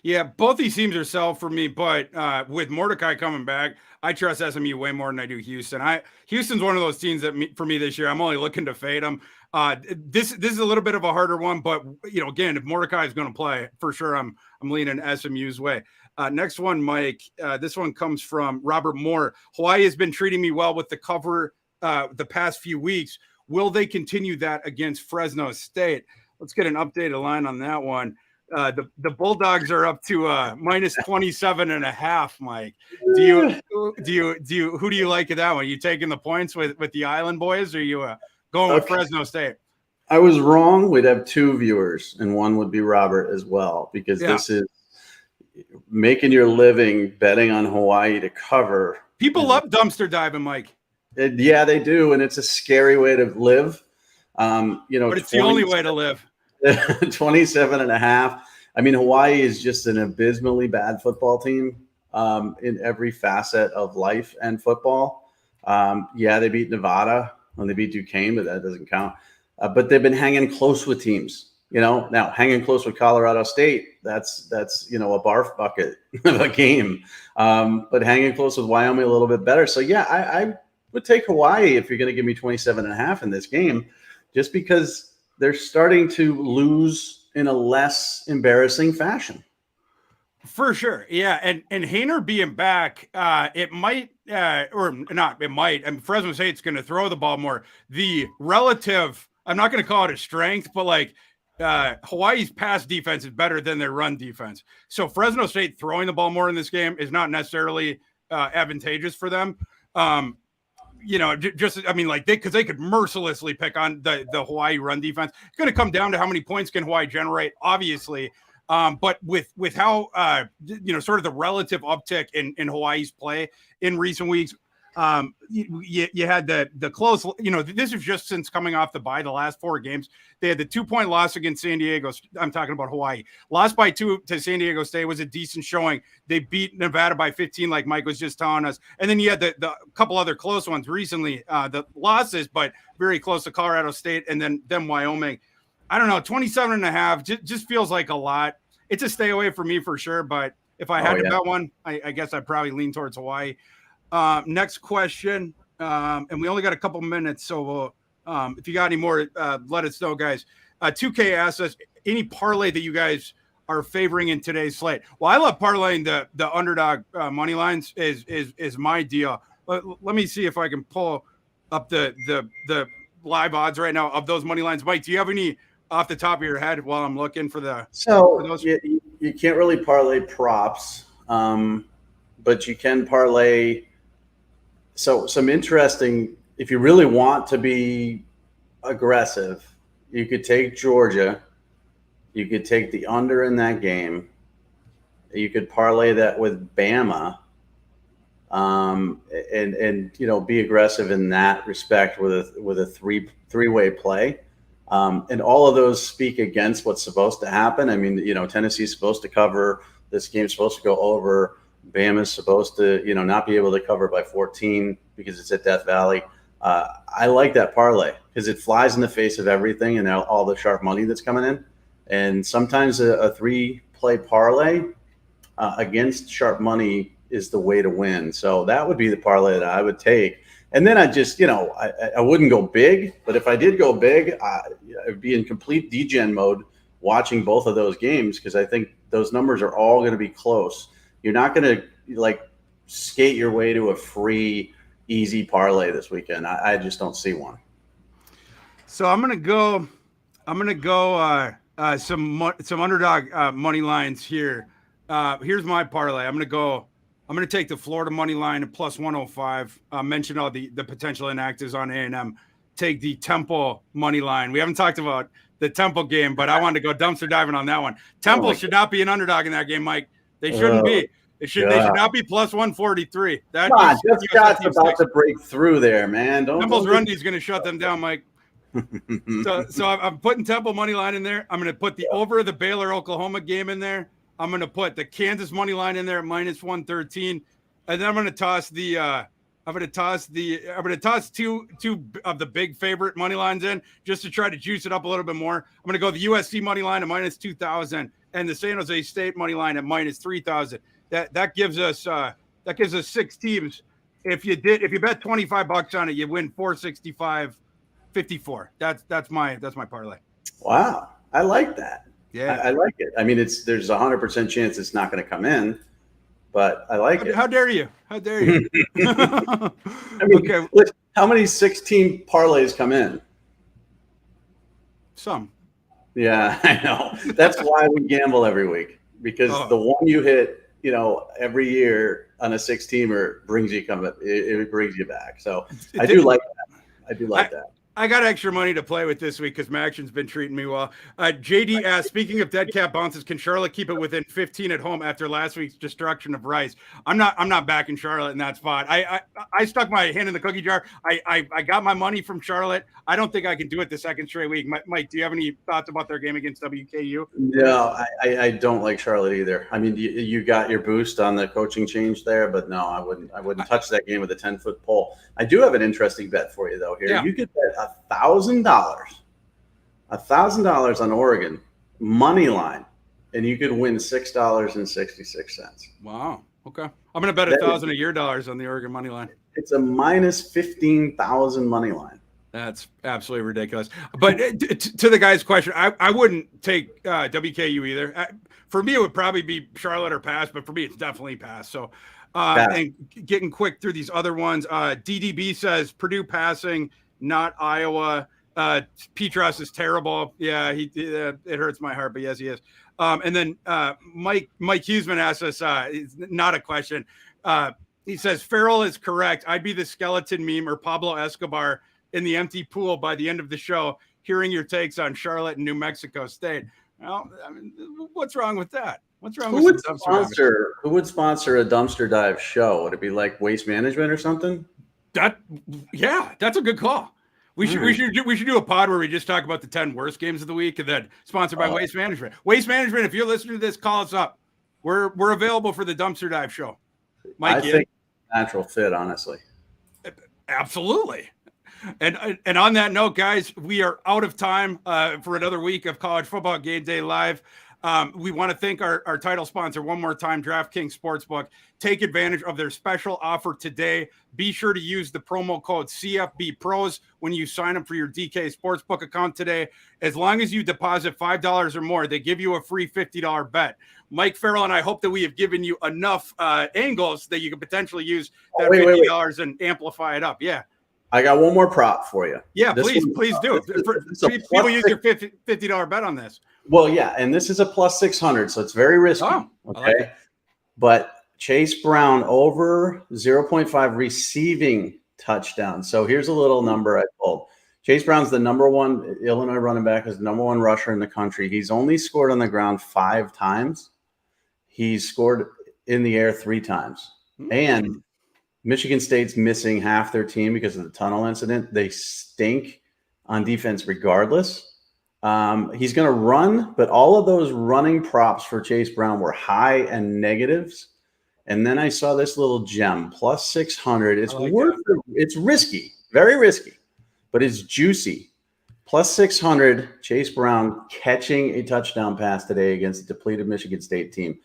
Yeah, both these teams are sell for me, but with Mordecai coming back, I trust SMU way more than I do Houston. Houston's one of those teams that for me this year, I'm only looking to fade them. This is a little bit of a harder one, but again, if Mordecai is going to play, for sure, I'm leaning SMU's way. Next one, Mike. This one comes from Robert Moore. Hawaii has been treating me well with the cover the past few weeks. Will they continue that against Fresno State? Let's get an updated line on that one. The Bulldogs are up to minus 27.5. Mike, who do you like at that one? Are you taking the points with the Island Boys, or are you going with Fresno State? I was wrong. We'd have two viewers, and one would be Robert as well, because this is making your living betting on Hawaii to cover. People love dumpster diving, Mike. Yeah, they do, and it's a scary way to live. But it's the only way to live. 27.5. I mean, Hawaii is just an abysmally bad football team in every facet of life and football. They beat Nevada and they beat Duquesne, but that doesn't count. but they've been hanging close with teams. Now hanging close with Colorado State, that's a barf bucket of a game. But hanging close with Wyoming a little bit better. So yeah, I would take Hawaii if you're going to give me 27.5 in this game, just because they're starting to lose in a less embarrassing fashion. For sure. Yeah. And Haener being back, it might, or not, it might. And Fresno State's going to throw the ball more. The relative, I'm not going to call it a strength, but like Hawaii's pass defense is better than their run defense. So Fresno State throwing the ball more in this game is not necessarily advantageous for them. Because they could mercilessly pick on the Hawaii run defense. It's going to come down to how many points can Hawaii generate, obviously. But with how sort of the relative uptick in Hawaii's play in recent weeks, you had the close. This is just since coming off the bye. The last 4 games, they had the 2-point loss against San Diego. I'm talking about Hawaii. Lost by 2 to San Diego State was a decent showing. They beat Nevada by 15, like Mike was just telling us. And then you had the couple other close ones recently. The losses, but very close to Colorado State and then Wyoming. I don't know, 27.5 just feels like a lot. It's a stay away for me for sure. But if I had to bet one, I guess I'd probably lean towards Hawaii. Next question. And we only got a couple minutes. So if you got any more, let us know, guys. 2K asked us any parlay that you guys are favoring in today's slate. Well, I love parlaying the underdog money lines is my deal. Let me see if I can pull up the live odds right now of those money lines. Mike, do you have any off the top of your head while I'm looking for the? So you can't really parlay props, but you can parlay. So some interesting, if you really want to be aggressive, you could take Georgia. You could take the under in that game. You could parlay that with Bama, and be aggressive in that respect with a three-way play. And all of those speak against what's supposed to happen. I mean, Tennessee's supposed to cover. This game's supposed to go over. Bama's supposed to, not be able to cover by 14 because it's at Death Valley. I like that parlay because it flies in the face of everything and all the sharp money that's coming in. And sometimes a 3-play parlay against sharp money is the way to win. So that would be the parlay that I would take. And then I just, I wouldn't go big, but if I did go big, I'd be in complete degen mode watching both of those games because I think those numbers are all going to be close. You're not going to skate your way to a free, easy parlay this weekend. I just don't see one. So I'm gonna go some underdog money lines here. Here's my parlay. I'm gonna take the Florida money line at plus 105. Mention all the potential inactives on A&M. Take the Temple money line. We haven't talked about the Temple game, but I wanted to go dumpster diving on that one. Temple should not be an underdog in that game, Mike. They shouldn't be. They should not be plus 143. Jeff Scott's about to break through there, man. Temple's run D is going to shut them down, Mike. So I'm putting Temple money line in there. I'm going to put the over the Baylor Oklahoma game in there. I'm going to put the Kansas money line in there at minus 113, and then I'm going to toss two of the big favorite money lines in just to try to juice it up a little bit more. I'm going to go the USC money line at minus 2,000 and the San Jose State money line at minus 3,000. That gives us 6 teams. If you bet $25 on it, you win 465.54. That's my parlay. Wow, I like that. Yeah, I like it. I mean, there's 100% chance it's not going to come in, but I like it. How dare you? How dare you? I mean, okay. Look, how many 6-team parlays come in? Some. Yeah, I know. That's why we gamble every week because the one you hit, every year on a 6-teamer brings you it brings you back. So I do like that. I got extra money to play with this week because Maction's been treating me well. JD asked, speaking of dead cat bounces, can Charlotte keep it within 15 at home after last week's destruction of Rice? I'm not backing Charlotte in that spot. I stuck my hand in the cookie jar. I got my money from Charlotte. I don't think I can do it the second straight week. Mike, do you have any thoughts about their game against WKU? No, I don't like Charlotte either. I mean, you got your boost on the coaching change there, but no, I wouldn't touch that game with a 10-foot pole. I do have an interesting bet for you though here. Yeah. You could bet $1,000 $1,000 on Oregon money line, and you could win $6.66. Wow. Okay. I'm going to bet $1,000 of your dollars on the Oregon money line. It's a minus 15,000 money line. That's absolutely ridiculous. But to the guy's question, I wouldn't take WKU either. For me, it would probably be Charlotte or pass, but for me, it's definitely pass. So, and getting quick through these other ones, DDB says Purdue passing, not Iowa. Petros is terrible. Yeah, it hurts my heart, but yes, he is. And then Mike Huseman asks us, it's not a question. He says, Farrell is correct. I'd be the skeleton meme or Pablo Escobar in the empty pool by the end of the show, hearing your takes on Charlotte and New Mexico State. Well, I mean, what's wrong with that? What's wrong with who would sponsor a dumpster dive show? Would it be like Waste Management or something? That's a good call. We should do a pod where we just talk about the 10 worst games of the week, and then sponsored by Waste Management. Waste Management, if you're listening to this, call us up. We're available for the dumpster dive show. Mike, I think natural fit, honestly. Absolutely. And on that note, guys, we are out of time for another week of College Football Game Day Live. We want to thank our title sponsor one more time, DraftKings Sportsbook. Take advantage of their special offer today. Be sure to use the promo code CFB Pros when you sign up for your DK Sportsbook account today. As long as you deposit $5 or more, they give you a free $50 bet. Mike Farrell and I hope that we have given you enough angles that you can potentially use that $50 and amplify it up. Yeah. I got one more prop for you. Yeah, please do. People use your $50 bet on this. Well, yeah, and this is a plus 600, so it's very risky. Oh, okay, like it. But Chase Brown over 0.5 receiving touchdown. So here's a little number I pulled. Chase Brown's the number one Illinois running back, is the number one rusher in the country. He's only scored on the ground 5 times. He's scored in the air 3 times. And Michigan State's missing half their team because of the tunnel incident. They stink on defense regardless. He's going to run, but all of those running props for Chase Brown were high and negatives. And then I saw this little gem, plus 600. It's worth it. It's risky, very risky, but it's juicy. Plus 600, Chase Brown catching a touchdown pass today against a depleted Michigan State team.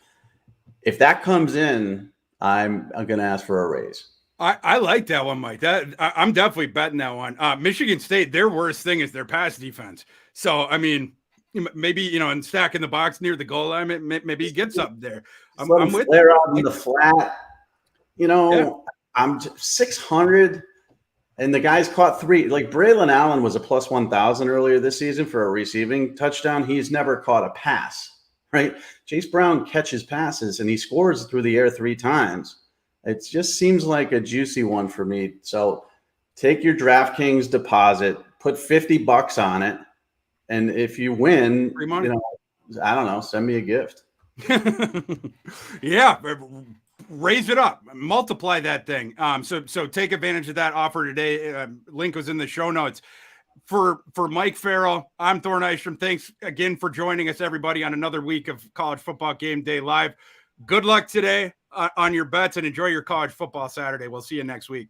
If that comes in, I'm going to ask for a raise. I like that one, Mike. I'm definitely betting that one. Michigan State, their worst thing is their pass defense. So, I mean, maybe, and stacking the box near the goal line, maybe he gets up there. I'm with flare out in the flat. I'm 600, and the guys caught 3. Like Braylon Allen was a plus 1,000 earlier this season for a receiving touchdown. He's never caught a pass, right? Chase Brown catches passes, and he scores through the air 3 times. It just seems like a juicy one for me. So take your DraftKings deposit, put $50 on it, and if you win, I don't know, send me a gift. Yeah, raise it up, multiply that thing. So take advantage of that offer today. Link was in the show notes. For Mike Farrell, I'm Thor Nystrom. Thanks again for joining us, everybody, on another week of College Football Game Day Live. Good luck today on your bets, and enjoy your college football Saturday. We'll see you next week.